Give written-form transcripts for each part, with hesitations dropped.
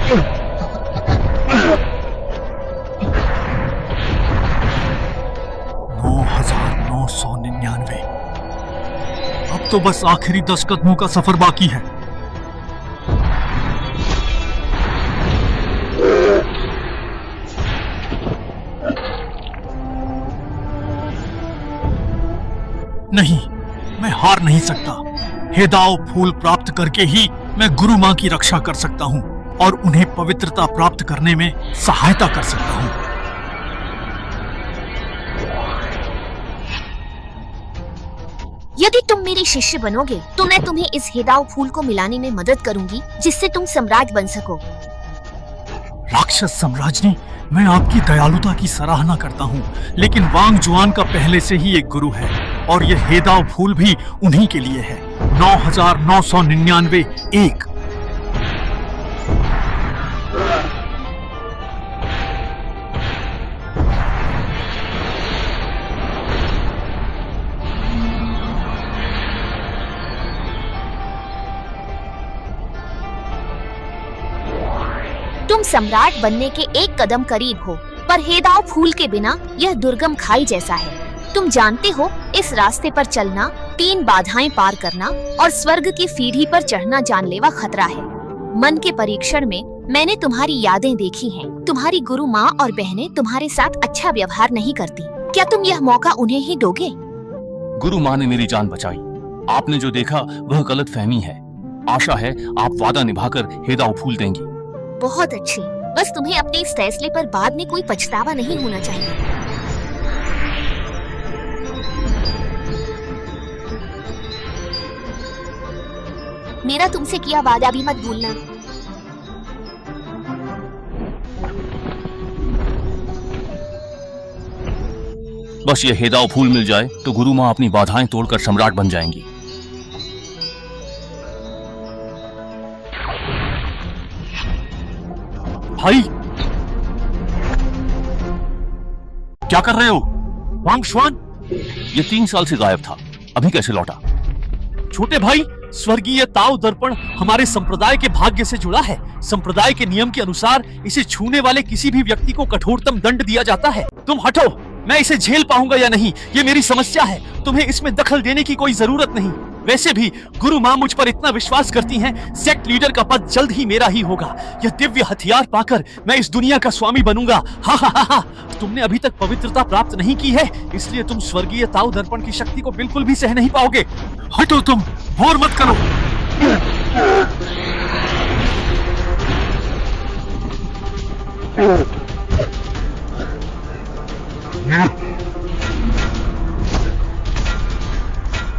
$9,999। अब तो बस आखिरी 10 कदमों का सफर बाकी है। नहीं, मैं हार नहीं सकता। हेदाओ फूल प्राप्त करके ही मैं गुरु मां की रक्षा कर सकता हूं और उन्हें पवित्रता प्राप्त करने में सहायता कर सकता हूं। यदि तुम मेरे शिष्य बनोगे तो मैं तुम्हें इस हेदाओ फूल को मिलाने में मदद करूंगी, जिससे तुम सम्राट बन सको। राक्षस सम्राज्ञी, मैं आपकी दयालुता की सराहना करता हूँ, लेकिन वांग जुआन का पहले से ही एक गुरु है और यह हेदाओ फूल भी उन्हीं के लिए है। 9,999 एक। तुम सम्राट बनने के एक कदम करीब हो, पर हेदाओ फूल के बिना यह दुर्गम खाई जैसा है। तुम जानते हो, इस रास्ते पर चलना, 3 बाधाएं पार करना और स्वर्ग की सीढ़ी पर चढ़ना जानलेवा खतरा है। मन के परीक्षण में मैंने तुम्हारी यादें देखी हैं। तुम्हारी गुरु माँ और बहनें तुम्हारे साथ अच्छा व्यवहार नहीं करती। क्या तुम यह मौका उन्हें ही दोगे? गुरु माँ ने मेरी जान बचाई। आपने जो देखा वह गलत फहमी है। आशा है आप वादा निभाकर हेदाओ फूल देंगी। बहुत अच्छी। बस तुम्हें अपने इस फैसले पर बाद में कोई पछतावा नहीं होना चाहिए। मेरा तुमसे किया वादा भी मत भूलना। बस ये हेदाओ फूल मिल जाए तो गुरु माँ अपनी बाधाएं तोड़कर सम्राट बन जाएंगी। भाई, क्या कर रहे हो? वांग जुआन, ये 3 साल से गायब था, अभी कैसे लौटा? छोटे भाई, स्वर्गीय ताओ दर्पण हमारे संप्रदाय के भाग्य से जुड़ा है। संप्रदाय के नियम के अनुसार इसे छूने वाले किसी भी व्यक्ति को कठोरतम दंड दिया जाता है। तुम हटो, मैं इसे झेल पाऊंगा या नहीं ये मेरी समस्या है। तुम्हें इसमें दखल देने की कोई जरूरत नहीं। वैसे भी गुरु माँ मुझ पर इतना विश्वास करती हैं, सेक्ट लीडर का पद जल्द ही मेरा ही होगा। यह दिव्य हथियार पाकर मैं इस दुनिया का स्वामी बनूंगा। हा हा हा हा। तुमने अभी तक पवित्रता प्राप्त नहीं की है, इसलिए तुम स्वर्गीय ताओ दर्पण की शक्ति को बिल्कुल भी सह नहीं पाओगे। हटो, तुम भोर मत करो।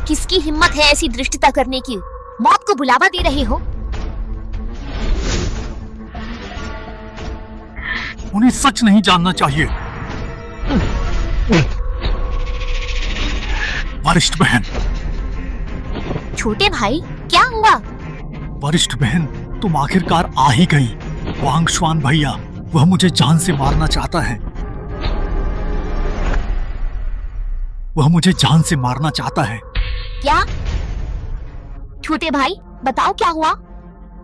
किसकी हिम्मत है ऐसी दृष्टता करने की? मौत को बुलावा दे रहे हो? उन्हें सच नहीं जानना चाहिए। वरिष्ठ बहन। छोटे भाई, क्या हुआ? वरिष्ठ बहन, तुम आखिरकार आ ही गई। वांग जुआन भैया, वह मुझे जान से मारना चाहता है। वह मुझे जान से मारना चाहता है। क्या? छोटे भाई, बताओ क्या हुआ?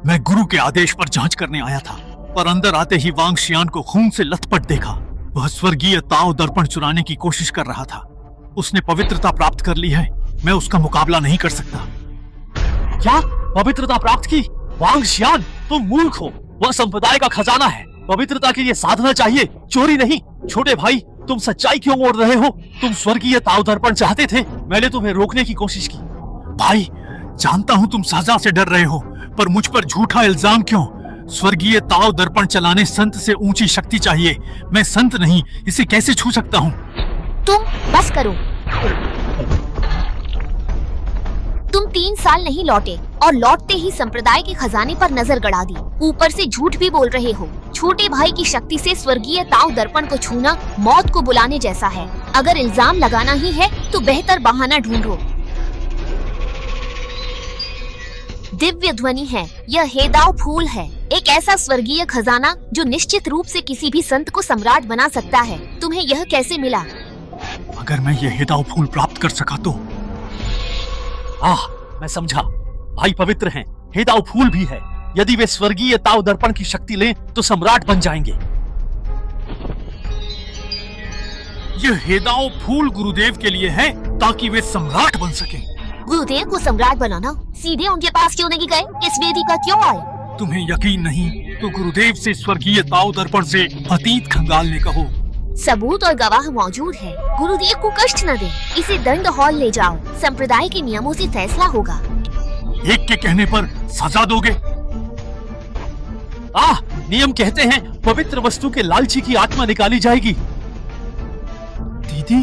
मैं गुरु के आदेश पर जांच करने आया था, पर अंदर आते ही वांग शियान को खून से लथपथ देखा। वह स्वर्गीय ताओ दर्पण चुराने की कोशिश कर रहा था। उसने पवित्रता प्राप्त कर ली है, मैं उसका मुकाबला नहीं कर सकता। क्या पवित्रता प्राप्त की? वांग शियान, तुम मूर्ख हो। वह संप्रदाय का खजाना है। पवित्रता के लिए साधना चाहिए, चोरी नहीं। छोटे भाई, तुम सच्चाई क्यों ओढ़ रहे हो? तुम स्वर्गीय ताओ दर्पण चाहते थे, मैंने तुम्हें रोकने की कोशिश की। भाई, जानता हूं तुम सजा से डर रहे हो, पर मुझ पर झूठा इल्जाम क्यों? स्वर्गीय ताओ दर्पण चलाने संत से ऊंची शक्ति चाहिए। मैं संत नहीं, इसे कैसे छू सकता हूँ? तुम बस करो। तुम 3 साल नहीं लौटे और लौटते ही संप्रदाय के खजाने पर नजर गड़ा दी। ऊपर से झूठ भी बोल रहे हो। छोटे भाई की शक्ति से स्वर्गीय ताओ दर्पण को छूना मौत को बुलाने जैसा है। अगर इल्जाम लगाना ही है तो बेहतर बहाना ढूंढो। दिव्य ध्वनि है, यह हेदाओ फूल है, एक ऐसा स्वर्गीय खजाना जो निश्चित रूप से किसी भी संत को सम्राट बना सकता है। तुम्हें यह कैसे मिला? अगर मैं यह हेदाओ फूल प्राप्त कर सका तो। मैं समझा। भाई पवित्र हैं, हेदाओ फूल भी है। यदि वे स्वर्गीय ताव दर्पण की शक्ति लें तो सम्राट बन जाएंगे। यह हेदाओ फूल गुरुदेव के लिए है ताकि वे सम्राट बन सकें। गुरुदेव को सम्राट बनाना सीधे उनके पास क्यों नहीं गए? इस वेदी का क्यों आए? तुम्हें यकीन नहीं तो गुरुदेव से स्वर्गीय ताव दर्पण से अतीत खंगालने कहो। सबूत और गवाह मौजूद है। गुरुदेव को कष्ट न दे, इसे दंड हॉल ले जाओ। संप्रदाय के नियमों से फैसला होगा। एक के कहने पर सजा दोगे? नियम कहते हैं पवित्र वस्तु के लालची की आत्मा निकाली जाएगी। दीदी,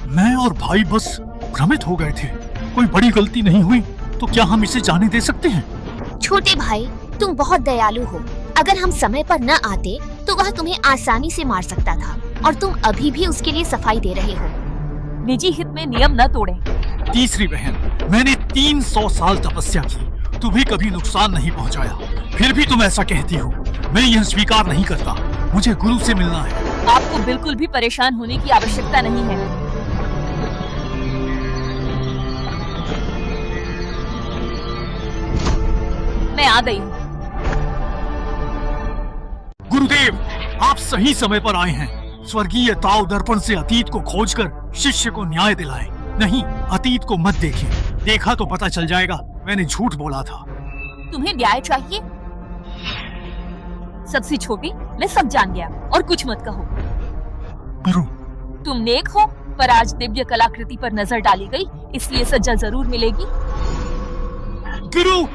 मैं और भाई बस भ्रमित हो गए थे। कोई बड़ी गलती नहीं हुई तो क्या हम इसे जाने दे सकते हैं? छोटे भाई, तुम बहुत दयालु हो। अगर हम समय पर न आते तो वह तुम्हें आसानी से मार सकता था और तुम अभी भी उसके लिए सफाई दे रहे हो। निजी हित में नियम न तोड़ें। तीसरी बहन, मैंने 300 साल तपस्या की, तू भी कभी नुकसान नहीं पहुंचाया, फिर भी तुम ऐसा कहती हो। मैं यह स्वीकार नहीं करता। मुझे गुरु से मिलना है। आपको बिल्कुल भी परेशान होने की आवश्यकता नहीं है। मैं आ गई हूँ। गुरुदेव, आप सही समय पर आए हैं। स्वर्गीय ताव दर्पण से अतीत को खोजकर शिष्य को न्याय दिलाएं। नहीं, अतीत को मत देखिए। देखा तो पता चल जाएगा मैंने झूठ बोला था। तुम्हें न्याय चाहिए? सबसे छोटी, मैं सब जान गया और कुछ मत कहो। गुरु, तुम नेक हो, पर आज दिव्य कलाकृति पर नजर डाली गई, इसलिए सजा जरूर मिलेगी। गुरु!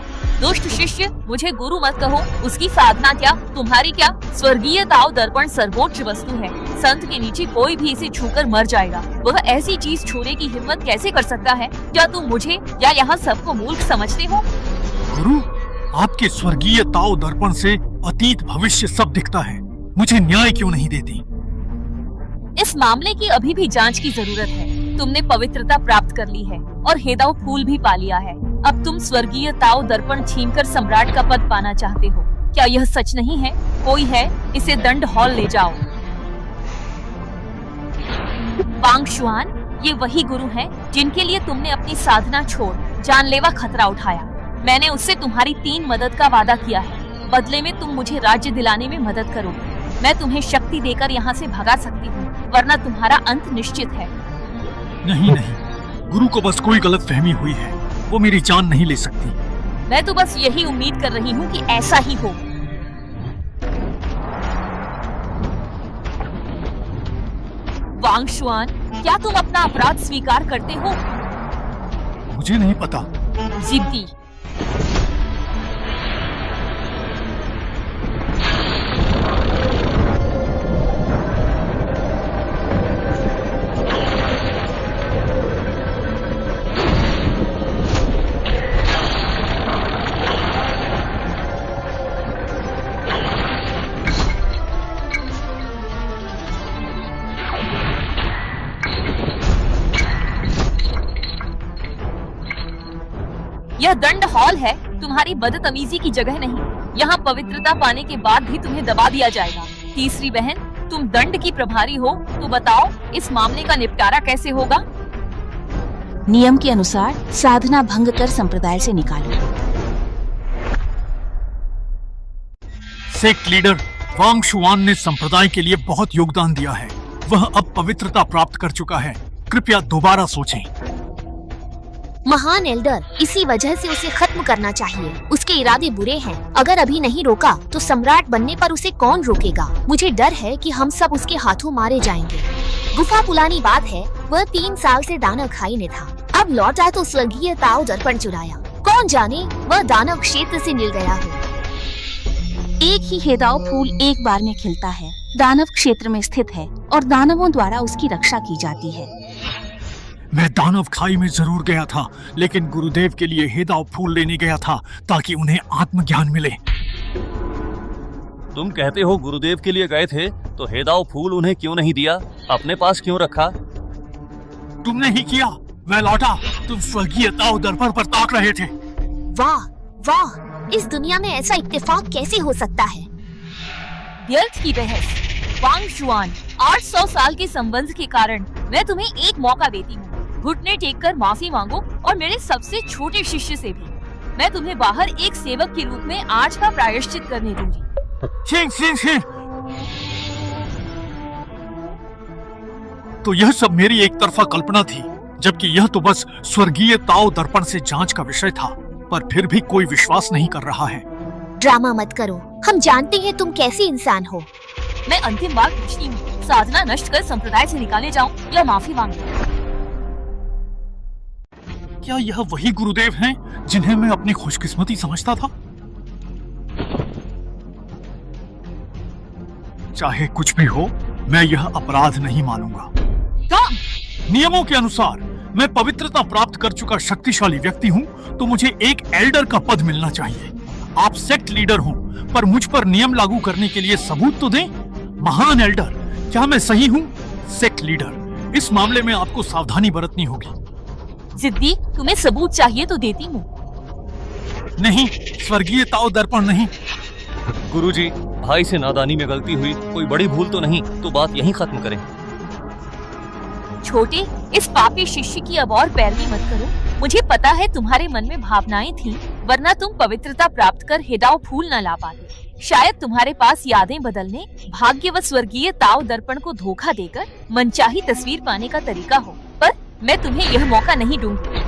दुष्ट शिष्य, मुझे गुरु मत कहो। उसकी साधना क्या, तुम्हारी क्या? स्वर्गीय ताव दर्पण सर्वोच्च वस्तु है। संत के नीचे कोई भी इसे छूकर मर जाएगा। वह ऐसी चीज छूने की हिम्मत कैसे कर सकता है? क्या तुम मुझे या यहाँ सबको मूर्ख समझते हो? गुरु, आपके स्वर्गीय ताव दर्पण से अतीत भविष्य सब दिखता है। मुझे न्याय क्यों नहीं देती? इस मामले की अभी भी जांच की जरूरत है। तुमने पवित्रता प्राप्त कर ली है और हेदाओ फूल भी पा लिया है। अब तुम स्वर्गीय ताव दर्पण छीनकर सम्राट का पद पाना चाहते हो। क्या यह सच नहीं है? कोई है, इसे दंड हॉल ले जाओ। वांग शुआन, ये वही गुरु हैं जिनके लिए तुमने अपनी साधना छोड़ जानलेवा खतरा उठाया। मैंने उससे तुम्हारी 3 मदद का वादा किया है। बदले में तुम मुझे राज्य दिलाने में मदद करोगे। मैं तुम्हें शक्ति देकर यहाँ से भगा सकती हूँ, वरना तुम्हारा अंत निश्चित है। नहीं नहीं, गुरु को बस कोई गलतफहमी हुई है। वो मेरी जान नहीं ले सकती। मैं तो बस यही उम्मीद कर रही हूँ कि ऐसा ही हो। वांग शुआन, क्या तुम अपना अपराध स्वीकार करते हो? मुझे नहीं पता। जिद्दी। यह दंड हॉल है, तुम्हारी बदतमीजी की जगह नहीं। यहाँ पवित्रता पाने के बाद भी तुम्हें दबा दिया जाएगा। तीसरी बहन, तुम दंड की प्रभारी हो, तो बताओ इस मामले का निपटारा कैसे होगा? नियम के अनुसार साधना भंग कर संप्रदाय से निकालो। सेक्ट लीडर वांग शुआन ने संप्रदाय के लिए बहुत योगदान दिया है। वह अब पवित्रता प्राप्त कर चुका है। कृपया दोबारा सोचें। महान एल्डर, इसी वजह से उसे खत्म करना चाहिए। उसके इरादे बुरे हैं। अगर अभी नहीं रोका तो सम्राट बनने पर उसे कौन रोकेगा? मुझे डर है कि हम सब उसके हाथों मारे जाएंगे। गुफा पुरानी बात है, वह 3 साल से दानव खाई में था। अब लौटा तो स्वर्गीय ताव दर्पण चुराया। कौन जाने वह दानव क्षेत्र से मिल गया हो। एक ही हेदाओ फूल एक बार में खिलता है, दानव क्षेत्र में स्थित है और दानवों द्वारा उसकी रक्षा की जाती है। मैं दानव खाई में जरूर गया था, लेकिन गुरुदेव के लिए हेदाओ फूल लेने गया था ताकि उन्हें आत्मज्ञान मिले। तुम कहते हो गुरुदेव के लिए गए थे, तो हेदाओ फूल उन्हें क्यों नहीं दिया? अपने पास क्यों रखा? तुमने ही किया। मैं लौटा, तुम स्वर्गीय ताव दर्पण पर ताक रहे थे। वाह वाह, इस दुनिया में ऐसा इत्तेफाक कैसे हो सकता है? व्यर्थ की बहस। वांग शुआन, 800 साल के संबंध के कारण मैं तुम्हें एक मौका देती हूँ। घुटने टेक कर माफी मांगो और मेरे सबसे छोटे शिष्य से भी। मैं तुम्हें बाहर एक सेवक के रूप में आज का प्रायश्चित करने दूंगी। छिन, छिन, छिन। तो यह सब मेरी एक तरफा कल्पना थी, जबकि यह तो बस स्वर्गीय ताओ दर्पण से जांच का विषय था, पर फिर भी कोई विश्वास नहीं कर रहा है। ड्रामा मत करो, हम जानते हैं तुम कैसे इंसान हो। मैं अंतिम बार पूछती हूँ, साधना नष्ट कर संप्रदाय से निकाले जाऊं या माफी मांगूं? क्या यह वही गुरुदेव हैं जिन्हें मैं अपनी खुशकिस्मती समझता था? चाहे कुछ भी हो, मैं यह अपराध नहीं मानूंगा। नियमों के अनुसार मैं पवित्रता प्राप्त कर चुका शक्तिशाली व्यक्ति हूँ, तो मुझे एक एल्डर का पद मिलना चाहिए। आप सेक्ट लीडर हो, पर मुझ पर नियम लागू करने के लिए सबूत तो दें। महान एल्डर, क्या मैं सही हूँ? सेक्ट लीडर, इस मामले में आपको सावधानी बरतनी होगी। जिद्दी, तुम्हें सबूत चाहिए तो देती हूँ। नहीं, स्वर्गीय ताओ दर्पण नहीं। गुरुजी, भाई से नादानी में गलती हुई, कोई बड़ी भूल तो नहीं, तो बात यहीं खत्म करें। छोटे, इस पापी शिष्य की अब और पैरवी मत करो। मुझे पता है तुम्हारे मन में भावनाएं थीं, वरना तुम पवित्रता प्राप्त कर हेदाओ फूल न ला पाते। शायद तुम्हारे पास यादें बदलने, भाग्य व स्वर्गीय ताओ दर्पण को धोखा देकर मनचाही तस्वीर पाने का तरीका हो, पर मैं तुम्हें यह मौका नहीं दूंगी।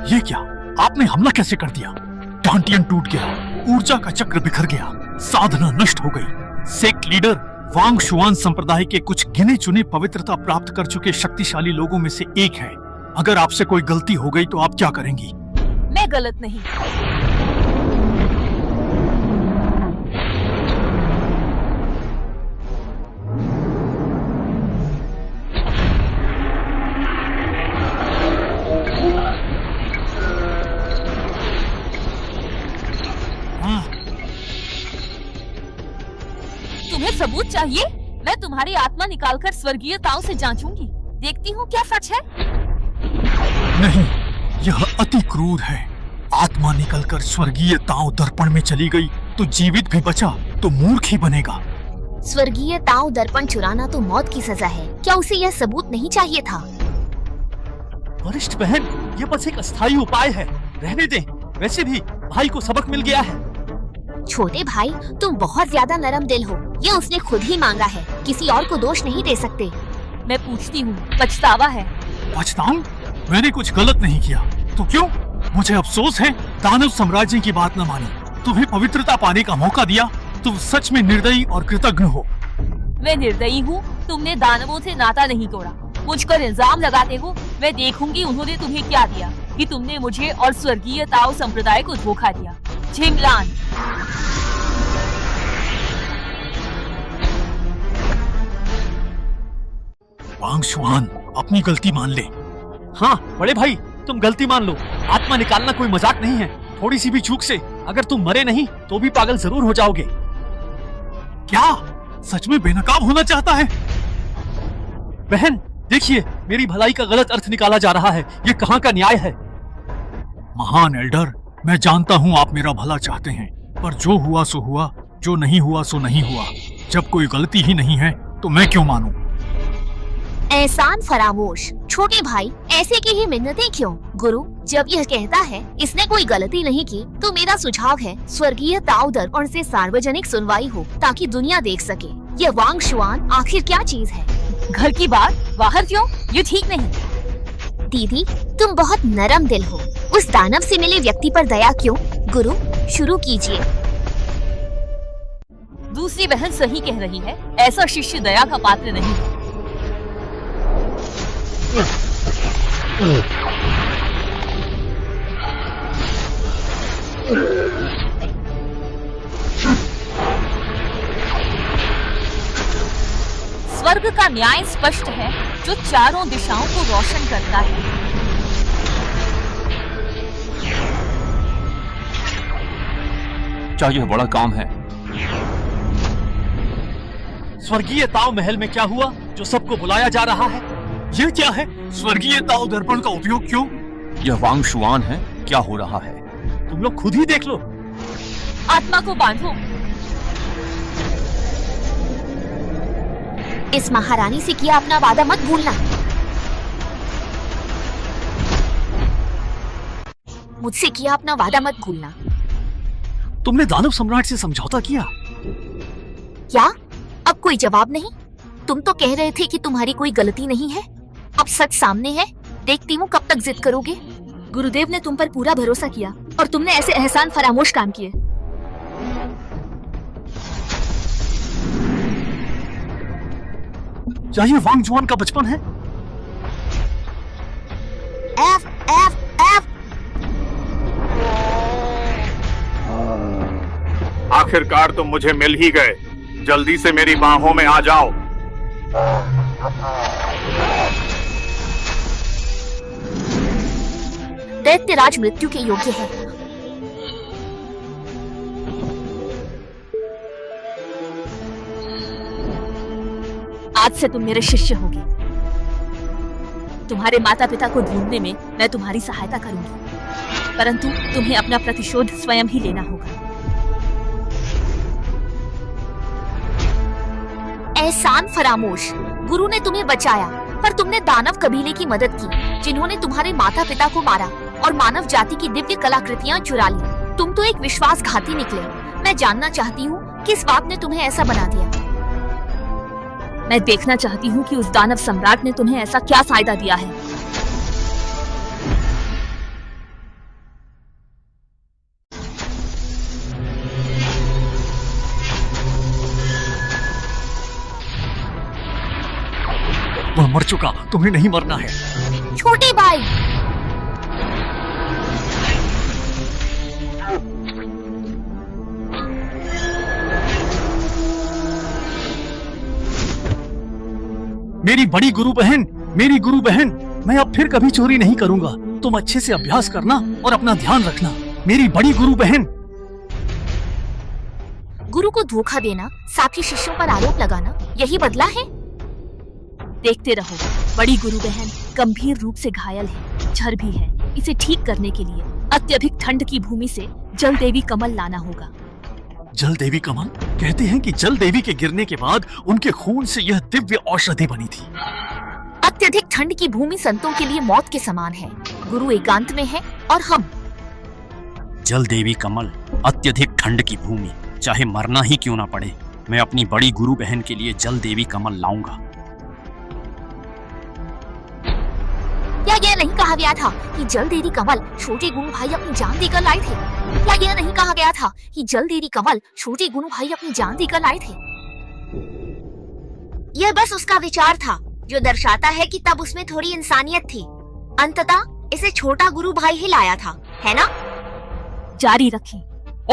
ये क्या? आपने हमला कैसे कर दिया? डांटियन टूट गया, ऊर्जा का चक्र बिखर गया, साधना नष्ट हो गई। सेक्ट लीडर वांग शुआन संप्रदाय के कुछ गिने चुने पवित्रता प्राप्त कर चुके शक्तिशाली लोगों में से एक है। अगर आपसे कोई गलती हो गई तो आप क्या करेंगी? मैं गलत नहीं। तुम्हें सबूत चाहिए? मैं तुम्हारी आत्मा निकालकर स्वर्गीय ताओ से जांचूंगी, देखती हूँ क्या सच है। नहीं, यह अति क्रूर है। आत्मा निकलकर स्वर्गीय ताओ दर्पण में चली गई तो जीवित भी बचा तो मूर्ख ही बनेगा। स्वर्गीय ताओ दर्पण चुराना तो मौत की सजा है, क्या उसे यह सबूत नहीं चाहिए था? वरिष्ठ बहन, ये बस एक अस्थायी उपाय है, रहने दें। वैसे भी भाई को सबक मिल गया है। छोटे भाई, तुम बहुत ज्यादा नरम दिल हो। ये उसने खुद ही मांगा है, किसी और को दोष नहीं दे सकते। मैं पूछती हूँ, पछतावा है? पछताऊं? मैंने कुछ गलत नहीं किया, तो क्यों? मुझे अफसोस है दानव साम्राज्य की बात न मानी, तुम्हें पवित्रता पाने का मौका दिया। तुम सच में निर्दयी और कृतज्ञ हो। मैं निर्दयी हूँ? तुमने दानवों से नाता नहीं तोड़ा, मुझ पर इल्जाम लगाते हो। मैं देखूंगी उन्होंने तुम्हें क्या दिया, कि तुमने मुझे और स्वर्गीय ताओ संप्रदाय को धोखा दिया। झिंगलान। वांग शुआन, अपनी गलती मान ले। हाँ बड़े भाई, तुम गलती मान लो। आत्मा निकालना कोई मजाक नहीं है। थोड़ी सी भी चूक से अगर तुम मरे नहीं तो भी पागल जरूर हो जाओगे। क्या सच में बेनकाब होना चाहता है? बहन देखिए, मेरी भलाई का गलत अर्थ निकाला जा रहा है। ये कहाँ का न्याय है? महान एल्डर, मैं जानता हूँ आप मेरा भला चाहते हैं, पर जो हुआ सो हुआ, जो नहीं हुआ सो नहीं हुआ। जब कोई गलती ही नहीं है तो मैं क्यों मानूं? एहसान फरामोश। छोटे भाई, ऐसे की ही मिन्नतें क्यों? गुरु जब यह कहता है इसने कोई गलती नहीं की, तो मेरा सुझाव है स्वर्गीय ताओ दर्पण से सार्वजनिक सुनवाई हो, ताकि दुनिया देख सके यह वांग शुआन आखिर क्या चीज है। घर की बात बाहर क्यों? ये ठीक नहीं। दीदी, तुम बहुत नरम दिल हो। उस दानव से मिले व्यक्ति पर दया क्यों? गुरु शुरू कीजिए। दूसरी बहन सही कह रही है, ऐसा शिष्य दया का पात्र नहीं है। स्वर्ग का न्याय स्पष्ट है, जो चारों दिशाओं को रोशन करता है। क्या यह बड़ा काम है? स्वर्गीय ताओ महल में क्या हुआ जो सबको बुलाया जा रहा है? यह क्या है? स्वर्गीय ताओ दर्पण का उपयोग क्यों? यह वांग शुआन है, क्या हो रहा है? तुम लोग खुद ही देख लो। आत्मा को बांधो। इस महारानी से किया अपना वादा मत भूलना। मुझसे किया अपना वादा मत भूलना। तुमने दानव सम्राट से समझौता किया? क्या? अब कोई जवाब नहीं? तुम तो कह रहे थे कि तुम्हारी कोई गलती नहीं है। अब सच सामने है, देखती हूँ कब तक जिद करोगे। गुरुदेव ने तुम पर पूरा भरोसा किया और तुमने ऐसे एहसान फरामोश काम किए। क्या ये वांग जुआन का बचपन है? F F F. आखिरकार तुम मुझे मिल ही गए। जल्दी से मेरी बाहों में आ जाओ। दैत्यराज मृत्यु के योग्य है। आज से तुम मेरे शिष्य होगे। तुम्हारे माता पिता को ढूंढने में मैं तुम्हारी सहायता करूंगी, परंतु तुम्हें अपना प्रतिशोध स्वयं ही लेना होगा। एहसान फरामोश। गुरु ने तुम्हें बचाया, पर तुमने दानव कबीले की मदद की, जिन्होंने तुम्हारे माता पिता को मारा और मानव जाति की दिव्य कलाकृतियां चुरा ली। तुम तो एक विश्वासघाती निकले। मैं जानना चाहती हूँ किस बात ने तुम्हें ऐसा बना दिया। मैं देखना चाहती हूँ कि उस दानव सम्राट ने तुम्हें ऐसा क्या फायदा दिया है। वह मर चुका, तुम्हें नहीं मरना है। छोटे भाई, मेरी बड़ी गुरु बहन, मेरी गुरु बहन, मैं अब फिर कभी चोरी नहीं करूंगा। तुम अच्छे से अभ्यास करना और अपना ध्यान रखना। मेरी बड़ी गुरु बहन। गुरु को धोखा देना, साथी शिष्यों पर आरोप लगाना, यही बदला है? देखते रहो। बड़ी गुरु बहन गंभीर रूप से घायल है, झर भी है। इसे ठीक करने के लिए अत्यधिक ठंड की भूमि से जल देवी कमल लाना होगा। जल देवी कमल? कहते हैं कि जल देवी के गिरने के बाद उनके खून से यह दिव्य औषधि बनी थी। अत्यधिक ठंड की भूमि संतों के लिए मौत के समान है। गुरु एकांत में है और हम। जल देवी कमल, अत्यधिक ठंड की भूमि, चाहे मरना ही क्यों ना पड़े, मैं अपनी बड़ी गुरु बहन के लिए जल देवी कमल लाऊंगा। क्या यह नहीं कहा गया था कि जल देवी कमल छोटे गुरु भाई अपनी जान देकर लाए थे? क्या यह नहीं कहा गया था कि जल देवी कमल छोटे गुरु भाई अपनी जान देकर लाए थे? यह बस उसका विचार था, जो दर्शाता है कि तब उसमें थोड़ी इंसानियत थी। अंततः इसे छोटा गुरु भाई ही लाया था, है ना? जारी रखें।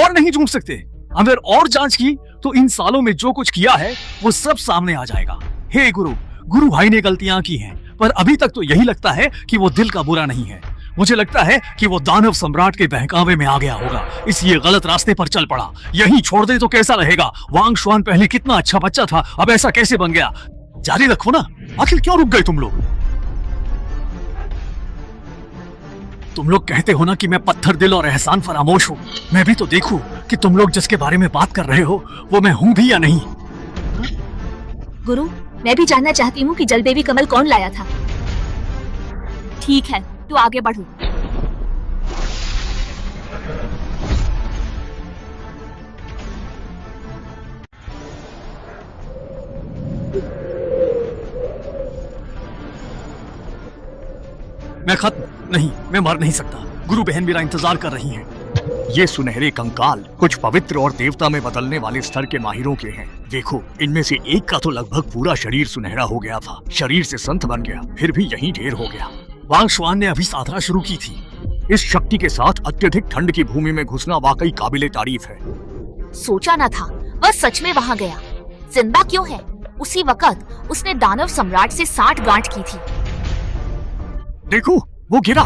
और नहीं झूठ सकते। अगर और जांच की तो इन सालों में जो कुछ किया है वो सब सामने आ जाएगा। हे गुरु, गुरु भाई ने गलतियां की हैं, पर अभी तक तो यही लगता है कि वो दिल का बुरा नहीं है। मुझे लगता है कि वो दानव सम्राट के बहकावे में आ गया होगा, इसलिए गलत रास्ते पर चल पड़ा। यही छोड़ दे तो कैसा रहेगा? वांग शुआन पहले कितना अच्छा बच्चा था, अब ऐसा कैसे बन गया? जारी रखो ना। आखिर क्यों रुक गए तुम लोग? तुम लोग कहते हो ना कि मैं पत्थर दिल और एहसान फरामोश हूँ। मैं भी तो देखूं कि तुम लोग जिसके बारे में बात कर रहे हो वो मैं हूँ भी या नहीं। गुरु, मैं भी जानना चाहती हूँ कि जल देवी कमल कौन लाया था। ठीक है, तू आगे बढ़ो। मैं खत्म नहीं, मैं मर नहीं सकता। गुरु बहन मेरा इंतजार कर रही हैं। ये सुनहरे कंकाल कुछ पवित्र और देवता में बदलने वाले स्तर के माहिरों के हैं। देखो, इनमें से एक का तो लगभग पूरा शरीर सुनहरा हो गया था, शरीर से संत बन गया, फिर भी यही ढेर हो गया। वांग शुआन ने अभी साधना शुरू की थी। इस शक्ति के साथ अत्यधिक ठंड की भूमि में घुसना वाकई काबिले तारीफ है। सोचा न था वह सच में वहाँ गया। जिंदा क्यों है? उसी वक्त उसने दानव सम्राट से 60 गांठ की थी। देखो, वो गिरा।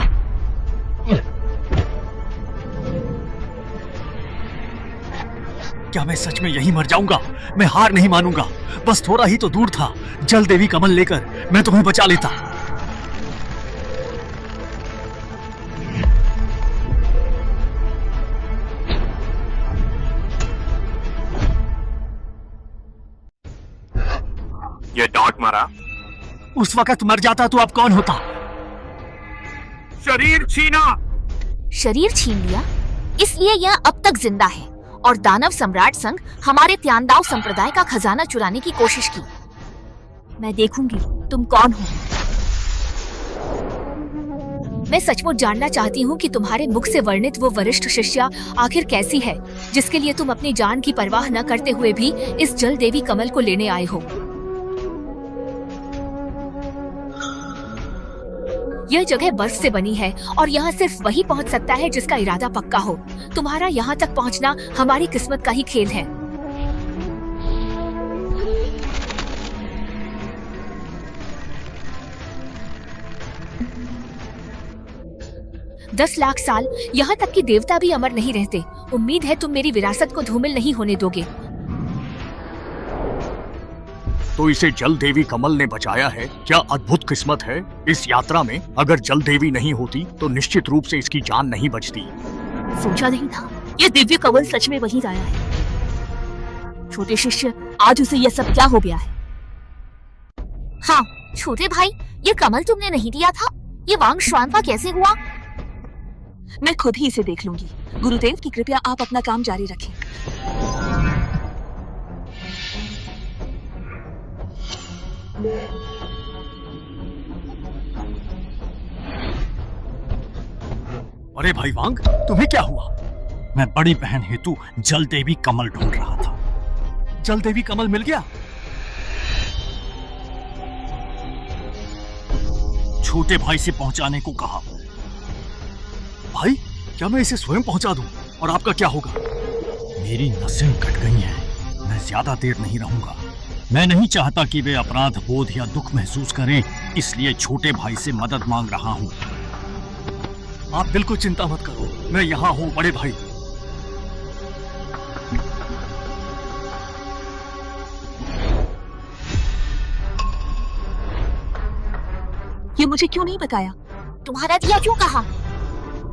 क्या मैं सच में यही मर जाऊंगा? मैं हार नहीं मानूंगा। बस थोड़ा ही तो दूर था। जल देवी कमल लेकर मैं तुम्हें बचा लेता। ये डांट मारा। उस वक्त मर जाता तो अब कौन होता? शरीर छीना। शरीर छीन लिया, इसलिए यह अब तक जिंदा है और दानव सम्राट संग हमारे त्यांदाव संप्रदाय का खजाना चुराने की कोशिश की। मैं देखूंगी तुम कौन हो। मैं सचमुच जानना चाहती हूँ कि तुम्हारे मुख से वर्णित वो वरिष्ठ शिष्या आखिर कैसी है, जिसके लिए तुम अपनी जान की परवाह न करते हुए भी इस जल देवी कमल को लेने आए हो। यह जगह बर्फ से बनी है और यहाँ सिर्फ वही पहुँच सकता है जिसका इरादा पक्का हो। तुम्हारा यहाँ तक पहुँचना हमारी किस्मत का ही खेल है। दस लाख साल, यहाँ तक कि देवता भी अमर नहीं रहते। उम्मीद है तुम मेरी विरासत को धूमिल नहीं होने दोगे। तो इसे जल देवी कमल ने बचाया है। क्या अद्भुत किस्मत है इस यात्रा में। अगर जल देवी नहीं होती तो निश्चित रूप से इसकी जान नहीं बचती। सोचा नहीं था ये दिव्य कमल सच में वहीं आया है। छोटे शिष्य, आज उसे यह सब क्या हो गया है? हाँ छोटे भाई, ये कमल तुमने नहीं दिया था। ये वांग शुआन का कैसे हुआ? मैं खुद ही इसे देख लूंगी। गुरुदेव की कृपया आप अपना काम जारी रखें। अरे भाई वांग, तुम्हें क्या हुआ? मैं बड़ी बहन हेतु जल देवी कमल ढूंढ रहा था। जल देवी कमल मिल गया? छोटे भाई से पहुंचाने को कहा। भाई, क्या मैं इसे स्वयं पहुंचा दूं? और आपका क्या होगा? मेरी नसें कट गई हैं। मैं ज्यादा देर नहीं रहूंगा। मैं नहीं चाहता कि वे अपराध बोध या दुख महसूस करें, इसलिए छोटे भाई से मदद मांग रहा हूं। आप बिल्कुल चिंता मत करो, मैं यहाँ हूँ बड़े भाई। ये मुझे क्यों नहीं बताया? तुम्हारा दिया क्यों कहा?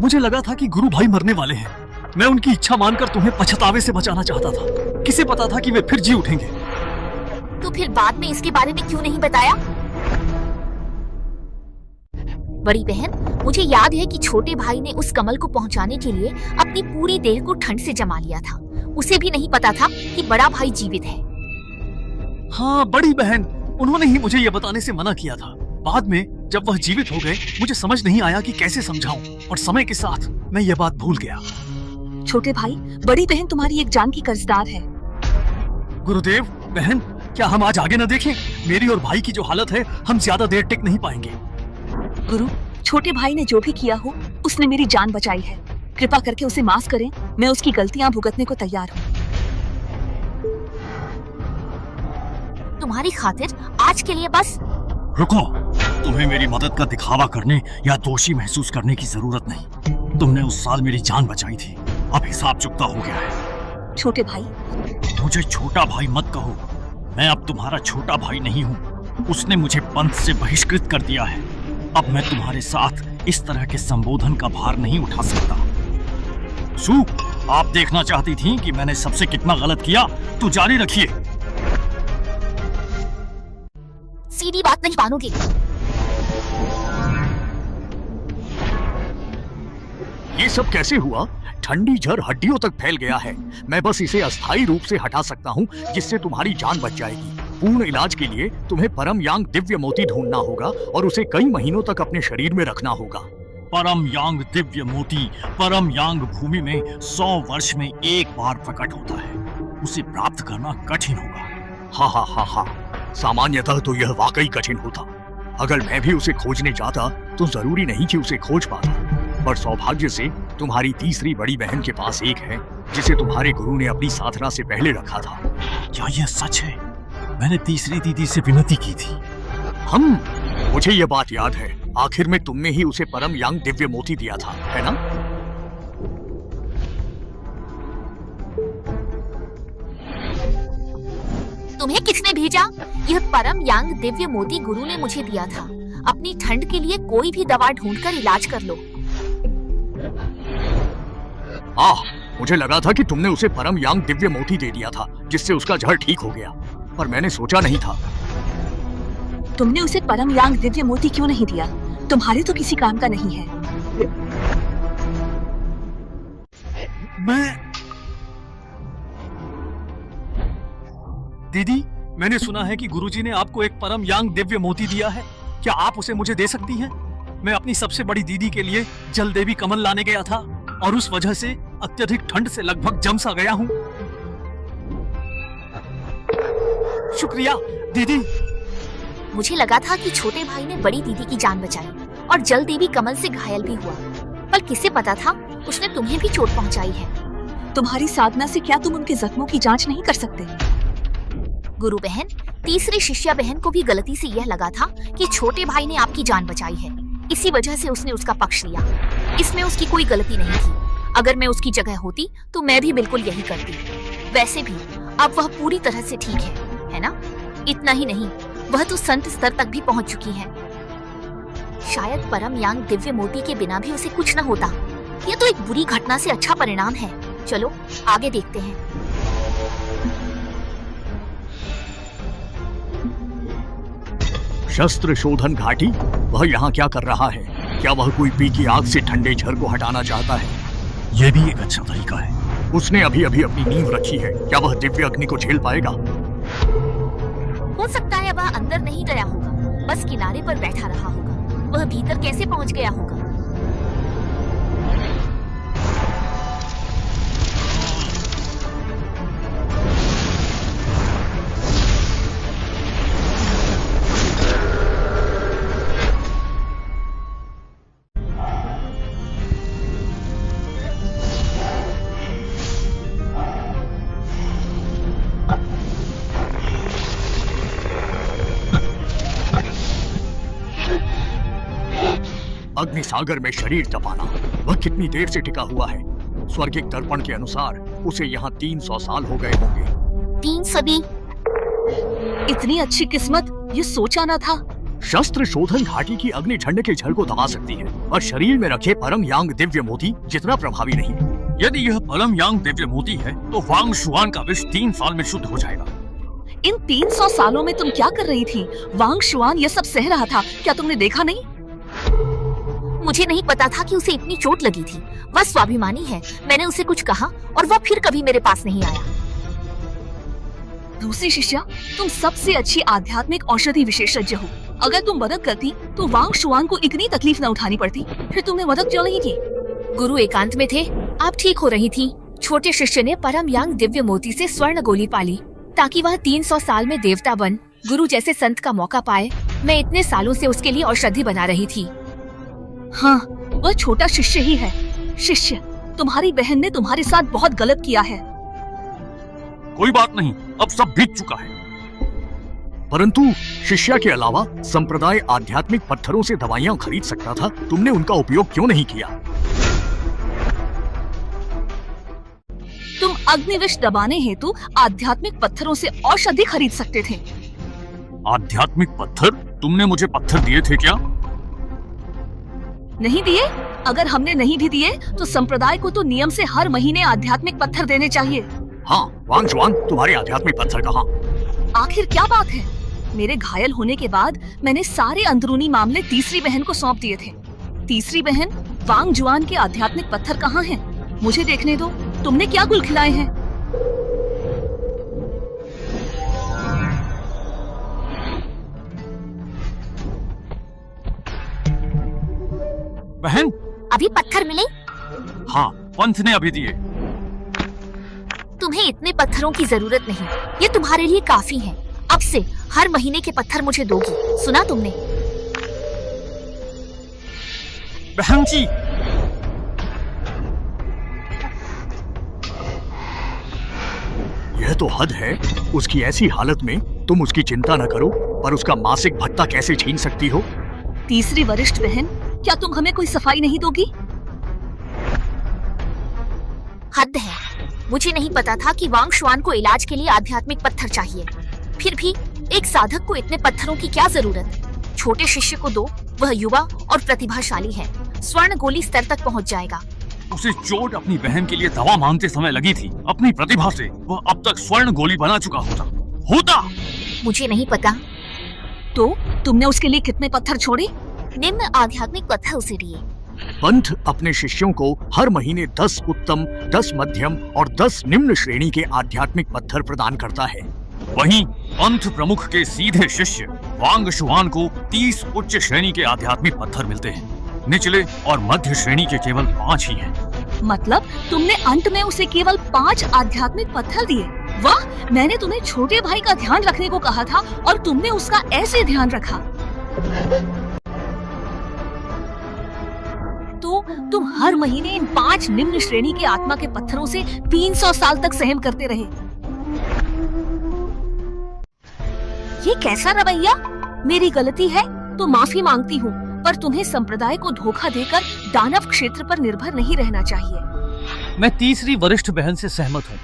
मुझे लगा था कि गुरु भाई मरने वाले हैं। मैं उनकी इच्छा मानकर तुम्हें पछतावे से बचाना चाहता था। किसे पता था कि वे फिर जी उठेंगे। तो फिर बाद में इसके बारे में क्यों नहीं बताया? बड़ी बहन, मुझे याद है कि छोटे भाई ने उस कमल को पहुंचाने के लिए अपनी पूरी देह को ठंड से जमा लिया था। उसे भी नहीं पता था कि बड़ा भाई जीवित है। हाँ बड़ी बहन, उन्होंने ही मुझे यह बताने से मना किया था। बाद में जब वह जीवित हो गए, मुझे समझ नहीं आया कि कैसे समझाऊं, और समय के साथ मैं यह बात भूल गया। छोटे भाई, बड़ी बहन तुम्हारी एक जान की कर्जदार है। गुरुदेव, बहन, क्या हम आज आगे न देखें? मेरी और भाई की जो हालत है, हम ज्यादा देर टिक नहीं पाएंगे। गुरु, छोटे भाई ने जो भी किया हो, उसने मेरी जान बचाई है। कृपा करके उसे माफ करें। मैं उसकी गलतियां भुगतने को तैयार हूँ। तुम्हारी खातिर आज के लिए बस। रुको, तुम्हें मेरी मदद का दिखावा करने या दोषी महसूस करने की जरूरत नहीं। तुमने उस साल मेरी जान बचाई थी, अब हिसाब चुकता हो गया है। छोटे भाई, मुझे छोटा भाई मत कहो। मैं अब तुम्हारा छोटा भाई नहीं हूँ। उसने मुझे पंथ से बहिष्कृत कर दिया है। अब मैं तुम्हारे साथ इस तरह के संबोधन का भार नहीं उठा सकता। सू, आप देखना चाहती थी कि मैंने सबसे कितना गलत किया, तो जारी रखिए। सीधी बात नहीं मानोगे। ये सब कैसे हुआ? ठंडी जर हड्डियों तक फैल गया है। मैं बस इसे अस्थायी रूप से हटा सकता हूँ, जिससे तुम्हारी जान बच जाएगी। पूर्ण इलाज के लिए तुम्हें परम यांग दिव्य मोती ढूंढना होगा और उसे कई महीनों तक अपने शरीर में रखना होगा। परम यांग दिव्य मोती परम यांग भूमि में 100 वर्ष में एक बार प्रकट होता है। उसे प्राप्त करना कठिन होगा। हाँ हाँ हाँ हाँ, सामान्यतः तो यह वाकई कठिन होता। अगर मैं भी उसे खोजने जाता तो जरूरी नहीं कि उसे खोज पाता, पर सौभाग्य से तुम्हारी तीसरी बड़ी बहन के पास एक है, जिसे तुम्हारे गुरु ने अपनी साधना से पहले रखा था। क्या यह सच है? मैंने तीसरी दीदी से विनती की थी। मुझे यह बात याद है। आखिर में तुमने ही उसे परम यांग दिव्य मोती दिया था, है ना? तुम्हें किसने भेजा? यह परम यांग दिव्य मोती गुरु ने मुझे दिया था। अपनी ठंड के लिए कोई भी दवा ढूंढकर इलाज कर लो। मुझे लगा था कि तुमने उसे परम यांग दिव्य मोती दे दिया था, जिससे उसका जहर ठीक हो गया, पर मैंने सोचा नहीं था। तुमने उसे परम यांग दिव्य मोती क्यों नहीं दिया? तुम्हारे तो किसी काम का नहीं है। दीदी, मैंने सुना है कि गुरुजी ने आपको एक परम यांग दिव्य मोती दिया है। क्या आप उसे मुझे दे सकती हैं? मैं अपनी सबसे बड़ी दीदी के लिए जल देवी कमल लाने गया था और उस वजह से अत्यधिक ठंड से लगभग जम सा गया हूँ। शुक्रिया दीदी। मुझे लगा था कि छोटे भाई ने बड़ी दीदी की जान बचाई और जल देवी कमल से घायल भी हुआ, पर किसे पता था उसने तुम्हें भी चोट पहुंचाई है। तुम्हारी साधना से क्या तुम उनके जख्मों की जांच नहीं कर सकते? गुरु बहन, तीसरी शिष्या बहन को भी गलती से यह लगा था कि छोटे भाई ने आपकी जान बचाई है, इसी वजह से उसने उसका पक्ष लिया। इसमें उसकी कोई गलती नहीं थी। अगर मैं उसकी जगह होती तो मैं भी बिल्कुल यही करती। वैसे भी अब वह पूरी तरह से ठीक है ना? इतना ही नहीं, वह तो संत स्तर तक भी पहुंच चुकी है। शायद परम यांग दिव्य मोती के बिना भी उसे कुछ न होता। यह तो एक बुरी घटना से अच्छा परिणाम है। चलो आगे देखते हैं। शस्त्र शोधन घाटी, वह यहाँ क्या कर रहा है? क्या वह कोई पी की आग से ठंडे झर को हटाना चाहता है? यह भी एक अच्छा तरीका है। उसने अभी अभी अपनी नींव रखी है, क्या वह दिव्य अग्नि को झेल पाएगा? हो सकता है वह अंदर नहीं गया होगा, बस किनारे पर बैठा रहा होगा। वह भीतर कैसे पहुंच गया होगा? अग्निसागर में शरीर तपाना, वह कितनी देर से टिका हुआ है? स्वर्गिक दर्पण के अनुसार उसे यहाँ 300 साल हो गए होंगे। 3 सदी? इतनी अच्छी किस्मत, ये सोचा ना था। शस्त्र शोधन घाटी की अग्नि ठंड के झर को दबा सकती है, और शरीर में रखे परम यांग दिव्य मोती जितना प्रभावी नहीं। यदि यह परम यांग दिव्य मोती है तो वांग शुआन का विष 3 साल में शुद्ध हो जाएगा। इन 300 सालों में तुम क्या कर रही थी? वांग शुआन यह सब सह रहा था, क्या तुमने देखा नहीं? मुझे नहीं पता था कि उसे इतनी चोट लगी थी। वह स्वाभिमानी है। मैंने उसे कुछ कहा और वह फिर कभी मेरे पास नहीं आया। दूसरी शिष्या, तुम सबसे अच्छी आध्यात्मिक औषधि विशेषज्ञ हो। अगर तुम मदद करती तो वांग शुआन को इतनी तकलीफ न उठानी पड़ती। फिर तुमने मदद क्यों नहीं की? गुरु एकांत में थे, आप ठीक हो रही थी। छोटे शिष्य ने परम यांग दिव्य मोती से स्वर्ण गोली पाली ताकि वह 300 साल में देवता बन गुरु जैसे संत का मौका पाए। मैं इतने सालों से उसके लिए औषधि बना रही थी। हाँ, वह छोटा शिष्य ही है। शिष्य, तुम्हारी बहन ने तुम्हारे साथ बहुत गलत किया है। कोई बात नहीं, अब सब बीत चुका है। परंतु शिष्या के अलावा संप्रदाय आध्यात्मिक पत्थरों से दवाइयाँ खरीद सकता था। तुमने उनका उपयोग क्यों नहीं किया? तुम अग्निविष दबाने हेतु आध्यात्मिक पत्थरों से औषधि खरीद सकते थे। आध्यात्मिक पत्थर? तुमने मुझे पत्थर दिए थे क्या? नहीं दिए? अगर हमने नहीं भी दिए तो संप्रदाय को तो नियम से हर महीने आध्यात्मिक पत्थर देने चाहिए। हाँ, वांग शुआन, तुम्हारे आध्यात्मिक पत्थर कहाँ? आखिर क्या बात है? मेरे घायल होने के बाद मैंने सारे अंदरूनी मामले तीसरी बहन को सौंप दिए थे। तीसरी बहन, वांग जुआन के आध्यात्मिक पत्थर कहाँ हैं? मुझे देखने दो, तुमने क्या गुल खिलाए हैं? बहन, अभी पत्थर मिले? हाँ, पंथ ने अभी दिए। तुम्हें इतने पत्थरों की जरूरत नहीं, ये तुम्हारे लिए काफी है। अब से हर महीने के पत्थर मुझे दोगी, सुना तुमने? बहन जी, यह तो हद है। उसकी ऐसी हालत में तुम उसकी चिंता न करो, पर उसका मासिक भत्ता कैसे छीन सकती हो? तीसरी वरिष्ठ बहन, क्या तुम हमें कोई सफाई नहीं दोगी? हद है। मुझे नहीं पता था कि वांग शुआन को इलाज के लिए आध्यात्मिक पत्थर चाहिए। फिर भी एक साधक को इतने पत्थरों की क्या जरूरत? छोटे शिष्य को दो, वह युवा और प्रतिभाशाली है। स्वर्ण गोली स्तर तक पहुंच जाएगा। उसे चोट अपनी बहन के लिए दवा मांगते समय लगी थी। अपनी प्रतिभा से वह अब तक स्वर्ण गोली बना चुका होता। मुझे नहीं पता। तो तुमने उसके लिए कितने पत्थर छोड़े? निम्न आध्यात्मिक पत्थर उसे दिए। पंथ अपने शिष्यों को हर महीने 10 उत्तम, 10 मध्यम और 10 निम्न श्रेणी के आध्यात्मिक पत्थर प्रदान करता है। वहीं पंथ प्रमुख के सीधे शिष्य वांग शुआन को 30 उच्च श्रेणी के आध्यात्मिक पत्थर मिलते हैं। निचले और मध्य श्रेणी के केवल 5 ही हैं। मतलब तुमने अंत में उसे केवल 5 आध्यात्मिक पत्थर दिए? वाह, मैंने तुम्हें छोटे भाई का ध्यान रखने को कहा था और तुमने उसका ऐसे ध्यान रखा। तो तुम हर महीने इन 5 निम्न श्रेणी के आत्मा के पत्थरों से 300 साल तक सहन करते रहे। ये कैसा रवैया? मेरी गलती है तो माफी मांगती हूँ, पर तुम्हें संप्रदाय को धोखा देकर दानव क्षेत्र पर निर्भर नहीं रहना चाहिए। मैं तीसरी वरिष्ठ बहन से सहमत हूँ।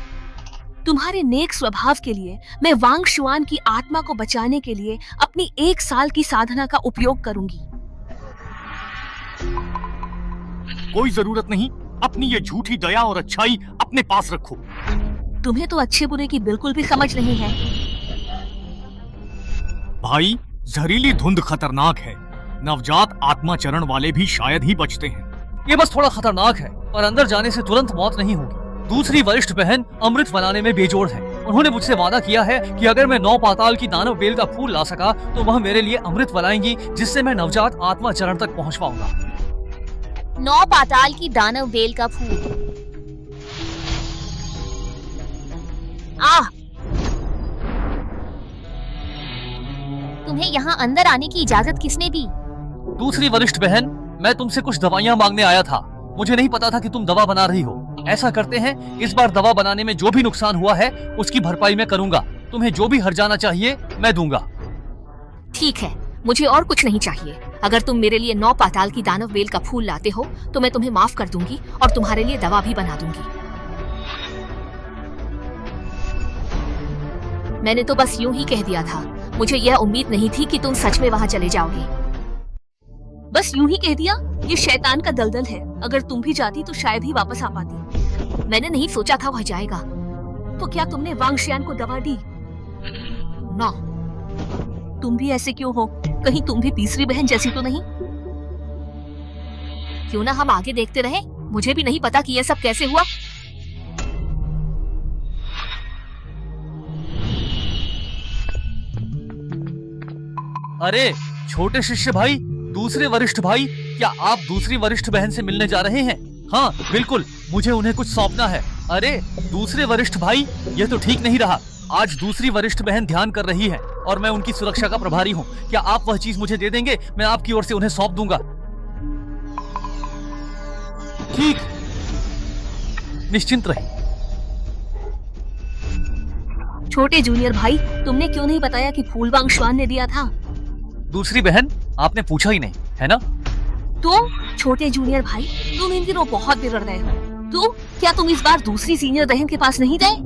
तुम्हारे नेक स्वभाव के लिए मैं वांग शुआन की आत्मा को बचाने के लिए अपनी 1 साल की साधना का उपयोग करूंगी। कोई जरूरत नहीं, अपनी ये झूठी दया और अच्छाई अपने पास रखो। तुम्हें तो अच्छे बुरे की बिल्कुल भी समझ नहीं है। भाई, जहरीली धुंध खतरनाक है। नवजात आत्मा चरण वाले भी शायद ही बचते हैं। ये बस थोड़ा खतरनाक है, पर अंदर जाने से तुरंत मौत नहीं होगी। दूसरी वरिष्ठ बहन अमृत बनाने में बेजोड़ है। उन्होंने मुझसे वादा किया है कि अगर मैं 9 पाताल की दानव बेल का फूल ला सका तो वह मेरे लिए अमृत बनाएंगी, जिससे मैं नवजात आत्मा चरण तक पहुंच पाऊंगा। 9 पाताल की दानव बेल का फूल। तुम्हें यहाँ अंदर आने की इजाजत किसने दी? दूसरी वरिष्ठ बहन, मैं तुमसे कुछ दवाइयाँ मांगने आया था। मुझे नहीं पता था कि तुम दवा बना रही हो। ऐसा करते हैं, इस बार दवा बनाने में जो भी नुकसान हुआ है उसकी भरपाई मैं करूंगा। तुम्हें जो भी हर्जाना चाहिए मैं दूंगा। ठीक है, मुझे और कुछ नहीं चाहिए। अगर तुम मेरे लिए 9 पाताल की दानव बेल का फूल लाते हो तो मैं तुम्हें माफ कर दूंगी और तुम्हारे लिए दवा भी बना दूंगी। मैंने तो बस यूं ही कह दिया था। मुझे यह उम्मीद नहीं थी कि तुम सच में वहाँ चले जाओगे। बस यूं ही कह दिया। ये शैतान का दलदल है। अगर तुम भी जाती तो शायद ही वापस आ पाती। मैंने नहीं सोचा था वह जाएगा। तो क्या तुमने वांग शुआन को दवा दी? ना। तुम भी ऐसे क्यों हो? कहीं तुम भी तीसरी बहन जैसी तो नहीं? क्यों ना हम आगे देखते रहे? मुझे भी नहीं पता कि यह सब कैसे हुआ। अरे छोटे शिष्य भाई, दूसरे वरिष्ठ भाई, क्या आप दूसरी वरिष्ठ बहन से मिलने जा रहे हैं? हाँ बिल्कुल, मुझे उन्हें कुछ सौंपना है। अरे दूसरे वरिष्ठ भाई, ये तो ठीक नहीं रहा। आज दूसरी वरिष्ठ बहन ध्यान कर रही है और मैं उनकी सुरक्षा का प्रभारी हूँ। क्या आप वह चीज मुझे दे देंगे? मैं आपकी ओर से उन्हें सौंप दूंगा। ठीक, निश्चिंत रहिए। छोटे जूनियर भाई, तुमने क्यों नहीं बताया कि फूल वांग शुआन ने दिया था? दूसरी बहन, आपने पूछा ही नहीं, है ना? तो छोटे जूनियर भाई, तुम इन दिनों बहुत बिगड़ गए हो। तो क्या तुम इस बार दूसरी सीनियर बहन के पास नहीं गए?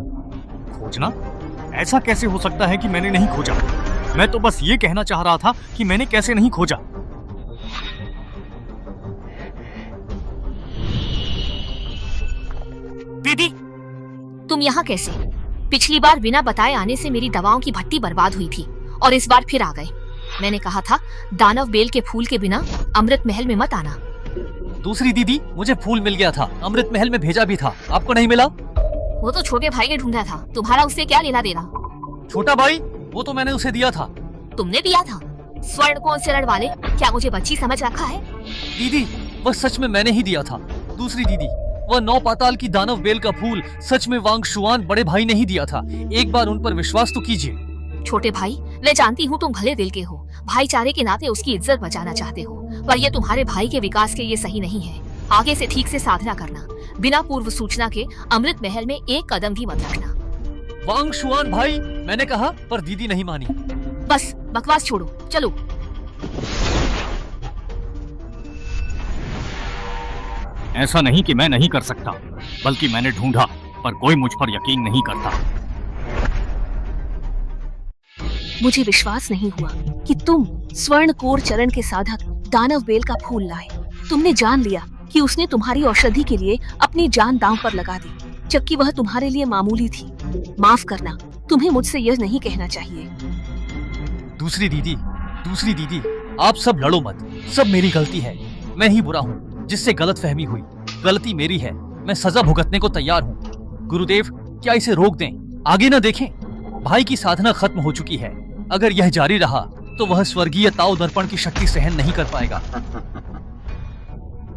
खोजना? ऐसा कैसे हो सकता है कि मैंने नहीं खोजा? मैं तो बस ये कहना चाह रहा था कि मैंने कैसे नहीं खोजा। दीदी, तुम यहाँ कैसे? पिछली बार बिना बताए आने से मेरी दवाओं की भट्टी बर्बाद हुई थी और इस बार फिर आ गए। मैंने कहा था दानव बेल के फूल के बिना अमृत महल में मत आना। दूसरी दीदी, मुझे फूल मिल गया था, अमृत महल में भेजा भी था। आपको नहीं मिला? वो तो छोटे भाई ने ढूंढा था, तुम्हारा उससे क्या लेना देना? छोटा भाई, वो तो मैंने उसे दिया था। तुमने दिया था? स्वर्ण कौन चरण वाले, क्या मुझे बच्ची समझ रखा है? दीदी, वह सच में मैंने ही दिया था। दूसरी दीदी, वह 9 पाताल की दानव बेल का फूल सच में वांग शुआन बड़े भाई ने ही दिया था। एक बार उन पर विश्वास तो कीजिए। छोटे भाई, मैं जानती हूँ तुम भले दिल के हो, भाईचारे के नाते उसकी इज्जत बचाना चाहते हो, पर यह तुम्हारे भाई के विकास के लिए सही नहीं है। आगे से ठीक से साधना करना, बिना पूर्व सूचना के अमृत महल में एक कदम भी मत रखना। वांग शुआन भाई, मैंने कहा, पर दीदी नहीं मानी। बस बकवास छोड़ो, चलो। ऐसा नहीं कि मैं नहीं कर सकता, बल्कि मैंने ढूंढा, पर कोई मुझ पर यकीन नहीं करता। मुझे विश्वास नहीं हुआ कि तुम स्वर्ण कोर चरण के साधक दानव बेल का फूल लाए। तुमने जान लिया कि उसने तुम्हारी औषधि के लिए अपनी जान दांव पर लगा दी, जबकि वह तुम्हारे लिए मामूली थी। माफ करना, तुम्हें मुझसे यह नहीं कहना चाहिए। दूसरी दीदी, दूसरी दीदी, आप सब लड़ो मत, सब मेरी गलती है। मैं ही बुरा हूँ जिससे गलत फहमी हुई। गलती मेरी है, मैं सजा भुगतने को तैयार हूँ। गुरुदेव, क्या इसे रोक दें? आगे न देखें? भाई की साधना खत्म हो चुकी है। अगर यह जारी रहा तो वह स्वर्गीय ताओ दर्पण की शक्ति सहन नहीं कर पाएगा।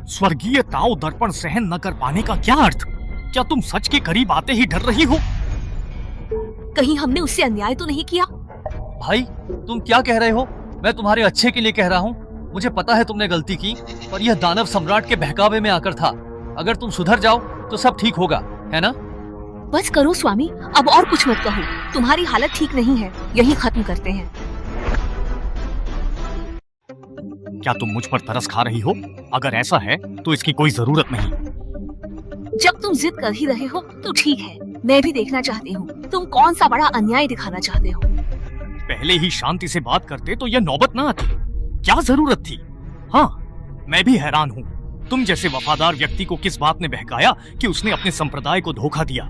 स्वर्गीय ताओ दर्पण सहन न कर पाने का क्या अर्थ? क्या तुम सच के करीब आते ही डर रही हो? कहीं हमने उससे अन्याय तो नहीं किया? भाई, तुम क्या कह रहे हो? मैं तुम्हारे अच्छे के लिए कह रहा हूँ। मुझे पता है तुमने गलती की, पर यह दानव सम्राट के बहकावे में आकर था। अगर तुम सुधर जाओ तो सब ठीक होगा, है ना? बस करो स्वामी, अब और कुछ मत कहो। तुम्हारी हालत ठीक नहीं है, यही खत्म करते हैं। क्या तुम मुझ पर तरस खा रही हो? अगर ऐसा है तो इसकी कोई जरूरत नहीं। जब तुम जिद कर ही रहे हो तो ठीक है, मैं भी देखना चाहती हूँ तुम कौन सा बड़ा अन्याय दिखाना चाहते हो। पहले ही शांति से बात करते तो यह नौबत ना आती। क्या जरूरत थी? हाँ, मैं भी हैरान हूँ। तुम जैसे वफादार व्यक्ति को किस बात ने बहकाया कि उसने अपने संप्रदाय को धोखा दिया?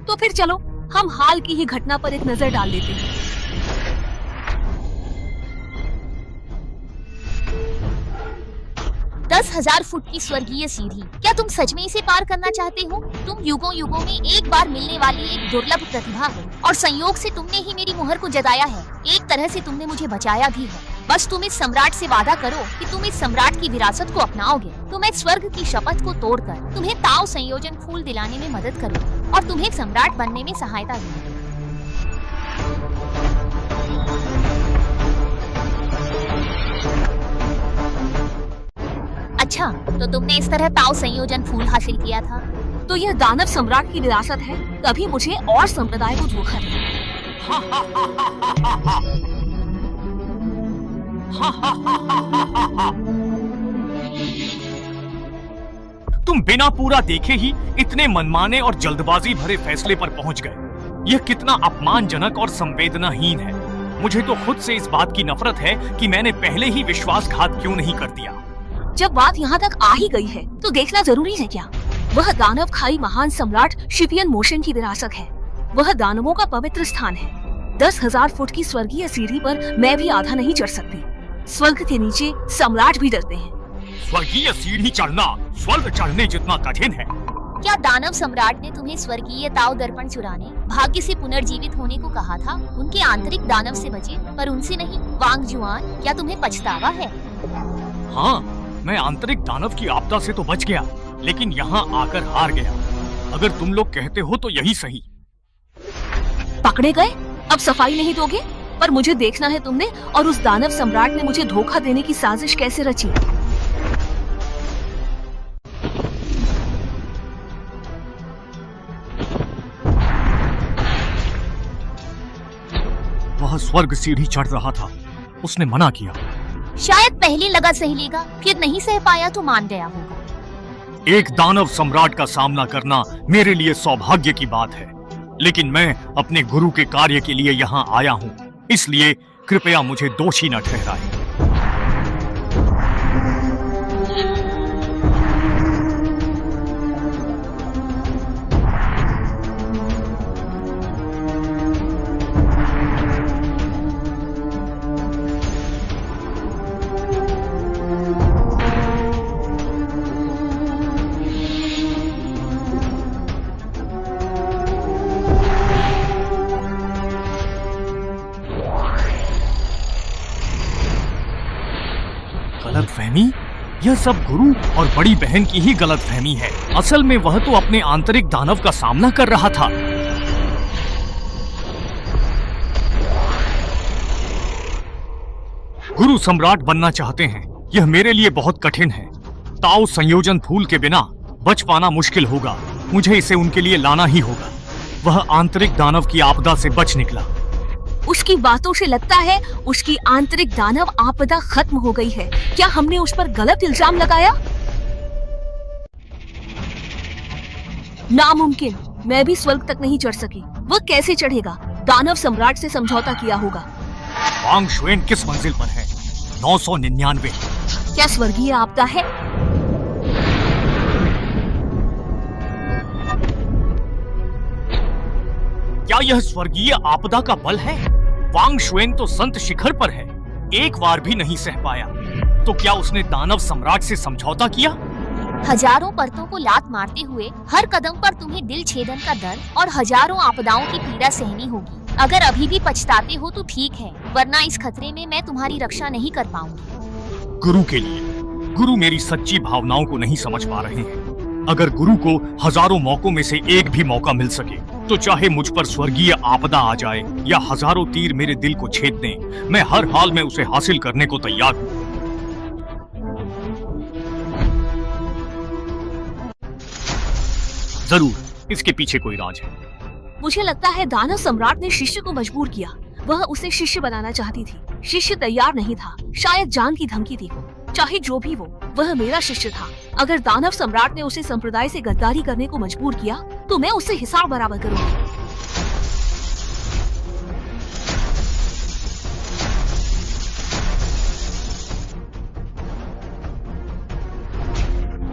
तो फिर चलो हम हाल की ही घटना पर एक नजर डाल लेते हैं। दस 10,000 फुट की स्वर्गीय सीढ़ी, क्या तुम सच में इसे पार करना चाहते हो? तुम युगों युगों में एक बार मिलने वाली एक दुर्लभ प्रतिभा हो और संयोग से तुमने ही मेरी मुहर को जगाया है। एक तरह से तुमने मुझे बचाया भी है। बस तुम इस सम्राट से वादा करो कि तुम इस सम्राट की विरासत को अपनाओगे तो मैं स्वर्ग की शपथ को तोड़कर तुम्हें ताओ संयोजन फूल दिलाने में मदद करूंगी और तुम्हें सम्राट बनने में सहायता दूंगी। अच्छा, तो तुमने इस तरह ताओ संयोजन फूल हासिल किया था? तो यह दानव सम्राट की विरासत है, तभी मुझे और संप्रदाय को धोखा दिया। तुम बिना पूरा देखे ही इतने मनमाने और जल्दबाजी भरे फैसले पर पहुंच गए। यह कितना अपमानजनक और संवेदनाहीन है। मुझे तो खुद से इस बात की नफरत है कि मैंने पहले ही विश्वासघात क्यों नहीं कर दिया। जब बात यहाँ तक आ ही गई है तो देखना जरूरी है क्या? वह दानव खाई महान सम्राट शिपियन मोशन की विरासत है। वह दानवों का पवित्र स्थान है। 10,000 फुट की स्वर्गीय सीढ़ी पर मैं भी आधा नहीं चढ़ सकती। स्वर्ग के नीचे सम्राट भी डरते हैं। स्वर्गीय सीढ़ी चढ़ना स्वर्ग चढ़ने जितना कठिन है। क्या दानव सम्राट ने तुम्हें स्वर्गीय ताओ दर्पण चुराने, भाग्य से पुनर्जीवित होने को कहा था? उनके आंतरिक दानव से बचे, पर उनसे नहीं। वांग जुआन, क्या तुम्हें पछतावा है? हाँ, मैं आंतरिक दानव की आपदा से तो बच गया, लेकिन यहाँ आकर हार गया। अगर तुम लोग कहते हो तो यही सही। पकड़े गए? अब सफाई नहीं दोगे? पर मुझे देखना है तुमने और उस दानव सम्राट ने मुझे धोखा देने की साजिश कैसे रची। वह स्वर्ग सीढ़ी चढ़ रहा था, उसने मना किया। शायद पहले लगा सह लेगा, फिर नहीं सह पाया तो मान गया होगा। एक दानव सम्राट का सामना करना मेरे लिए सौभाग्य की बात है, लेकिन मैं अपने गुरु के कार्य के लिए यहाँ आया हूँ, इसलिए कृपया मुझे दोषी न ठहराएं। गलतफहमी? यह सब गुरु और बड़ी बहन की ही गलतफहमी है। असल में वह तो अपने आंतरिक दानव का सामना कर रहा था। गुरु सम्राट बनना चाहते हैं, यह मेरे लिए बहुत कठिन है। ताओ संयोजन फूल के बिना बच पाना मुश्किल होगा। मुझे इसे उनके लिए लाना ही होगा। वह आंतरिक दानव की आपदा से बच निकला। उसकी बातों से लगता है उसकी आंतरिक दानव आपदा खत्म हो गई है। क्या हमने उस पर गलत इल्जाम लगाया? नामुमकिन, मैं भी स्वर्ग तक नहीं चढ़ सकी। वह कैसे चढ़ेगा? दानव सम्राट से समझौता किया होगा। वांग शुएन किस मंजिल पर है? 999। क्या स्वर्गीय आपदा है? क्या यह स्वर्गीय आपदा का बल है? वांग शुएन तो संत शिखर पर है। एक बार भी नहीं सह पाया, तो क्या उसने दानव सम्राट से समझौता किया? हजारों परतों को लात मारते हुए हर कदम पर तुम्हें दिल छेदन का दर्द और हजारों आपदाओं की पीड़ा सहनी होगी। अगर अभी भी पछताते हो तो ठीक है, वरना इस खतरे में मैं तुम्हारी रक्षा नहीं कर पाऊंगी। गुरु के लिए गुरु मेरी सच्ची भावनाओं को नहीं समझ पा रहे हैं। अगर गुरु को हजारों मौकों में से एक भी मौका मिल सके, तो चाहे मुझ पर स्वर्गीय आपदा आ जाए या हजारों तीर मेरे दिल को छेद दें, मैं हर हाल में उसे हासिल करने को तैयार हूँ। जरूर इसके पीछे कोई राज है। मुझे लगता है दानव सम्राट ने शिष्य को मजबूर किया। वह उसे शिष्य बनाना चाहती थी। शिष्य तैयार नहीं था, शायद जान की धमकी थी वो। चाहे जो भी वो, वह मेरा शिष्य था। अगर दानव सम्राट ने उसे संप्रदाय से गद्दारी करने को मजबूर किया, तो मैं उससे हिसाब बराबर करूंगी।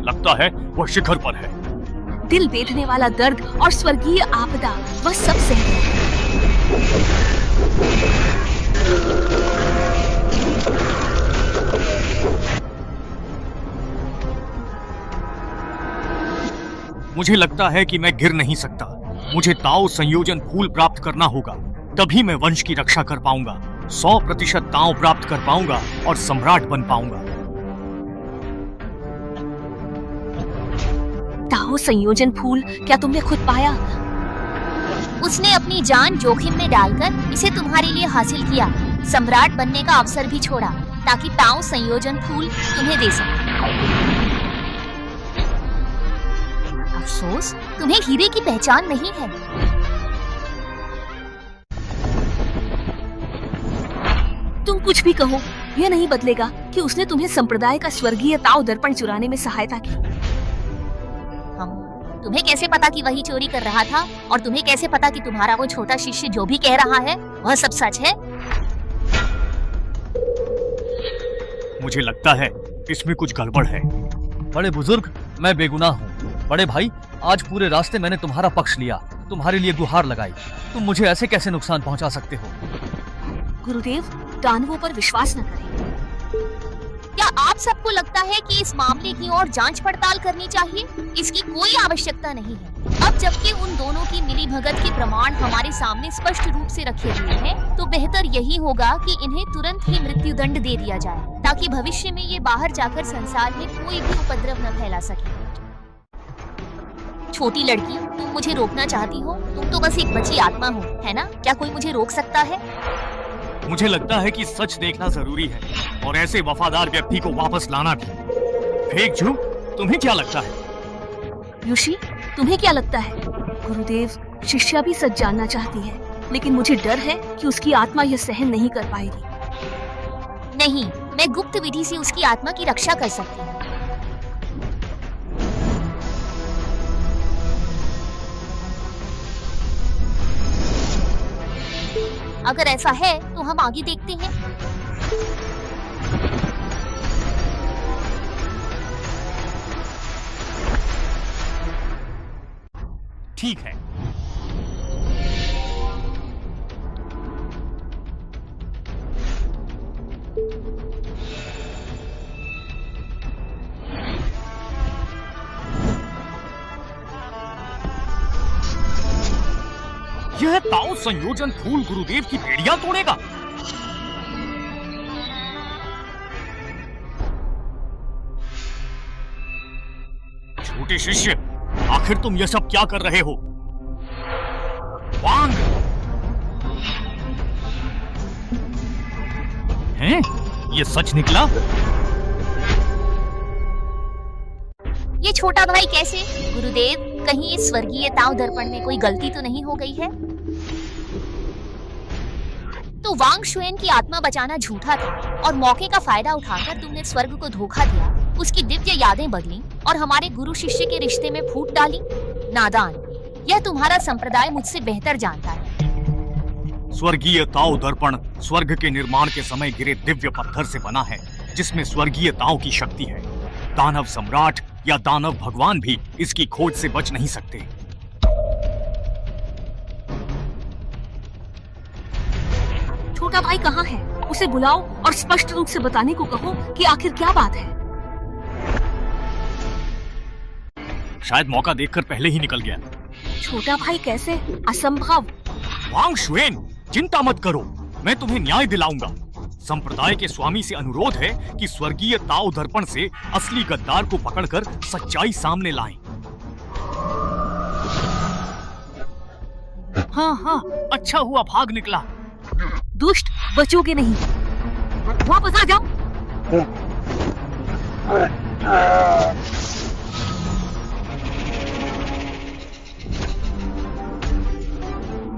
लगता है वह शिखर पर है। दिल बेधने वाला दर्द और स्वर्गीय आपदा, वह सब सह गया। मुझे लगता है कि मैं गिर नहीं सकता। मुझे ताओ संयोजन फूल प्राप्त करना होगा, तभी मैं वंश की रक्षा कर पाऊंगा। 100% ताओ प्राप्त कर पाऊंगा और सम्राट बन पाऊंगा। ताओ संयोजन फूल क्या तुमने खुद पाया? उसने अपनी जान जोखिम में डालकर इसे तुम्हारे लिए हासिल किया। सम्राट बनने का अवसर भी छोड़ा ताकि ताओ संयोजन फूल तुम्हें दे सके। अफसोस, तुम्हें हीरे की पहचान नहीं है। तुम कुछ भी कहो, यह नहीं बदलेगा कि उसने तुम्हें संप्रदाय का स्वर्गीय ताओ दर्पण चुराने में सहायता की। तुम्हें कैसे पता कि वही चोरी कर रहा था? और तुम्हें कैसे पता कि तुम्हारा वो छोटा शिष्य जो भी कह रहा है वह सब सच है? मुझे लगता है इसमें कुछ गड़बड़ है। बड़े बुजुर्ग, मैं बेगुनाह हूँ। बड़े भाई, आज पूरे रास्ते मैंने तुम्हारा पक्ष लिया, तुम्हारे लिए गुहार लगाई। तुम मुझे ऐसे कैसे नुकसान पहुंचा सकते हो? गुरुदेव, दानवों पर विश्वास न करें। क्या आप सबको लगता है कि इस मामले की और जांच पड़ताल करनी चाहिए? इसकी कोई आवश्यकता नहीं है। अब जबकि उन दोनों की मिलीभगत के प्रमाण हमारे सामने स्पष्ट रूप से रखे हुए हैं, तो बेहतर यही होगा कि इन्हें तुरंत ही मृत्युदंड दे दिया जाए, ताकि भविष्य में ये बाहर जाकर संसार में कोई भी उपद्रव न फैला सके। छोटी लड़की, तुम मुझे रोकना चाहती हो? तुम तो बस एक बची आत्मा हो, है ना? क्या कोई मुझे रोक सकता है? मुझे लगता है कि सच देखना जरूरी है और ऐसे वफादार व्यक्ति को वापस लाना भी। फेंकझू, तुम्हें क्या लगता है? ऋषि, तुम्हें क्या लगता है? गुरुदेव, शिष्या भी सच जानना चाहती है, लेकिन मुझे डर है कि उसकी आत्मा यह सहन नहीं कर पाएगी। नहीं, मैं गुप्त विधि से उसकी आत्मा की रक्षा कर सकती हूँ। अगर ऐसा है तो हम आगे देखते हैं। ठीक है। यह ताओ संयोजन फूल गुरुदेव की बेड़ियां तोड़ेगा। छोटे शिष्य, आखिर तुम यह सब क्या कर रहे हो? वांग! हैं? ये सच निकला? ये छोटा भाई कैसे? गुरुदेव, कहीं इस स्वर्गीय ताओ दर्पण में कोई गलती तो नहीं हो गई है? तो वांग शुएन की आत्मा बचाना झूठा था और मौके का फायदा उठाकर तुमने स्वर्ग को धोखा दिया, उसकी दिव्य यादें बदली और हमारे गुरु शिष्य के रिश्ते में फूट डाली। नादान, यह तुम्हारा संप्रदाय मुझसे बेहतर जानता है। स्वर्गीय ताओ दर्पण स्वर्ग के निर्माण के समय गिरे दिव्य पत्थर से बना है, जिसमें स्वर्गीय ताओ की शक्ति है। दानव सम्राट या दानव भगवान भी इसकी खोज से बच नहीं सकते। छोटा भाई कहाँ है? उसे बुलाओ और स्पष्ट रूप से बताने को कहो कि आखिर क्या बात है। शायद मौका देखकर पहले ही निकल गया। छोटा भाई कैसे? असंभव। वांग शुएन, चिंता मत करो, मैं तुम्हें न्याय दिलाऊंगा। संप्रदाय के स्वामी से अनुरोध है कि स्वर्गीय ताओ दर्पण से असली गद्दार को पकड़कर सच्चाई सामने लाएं। हाँ, अच्छा हुआ भाग निकला। दुष्ट, बचोगे नहीं। वापस आ जाओ।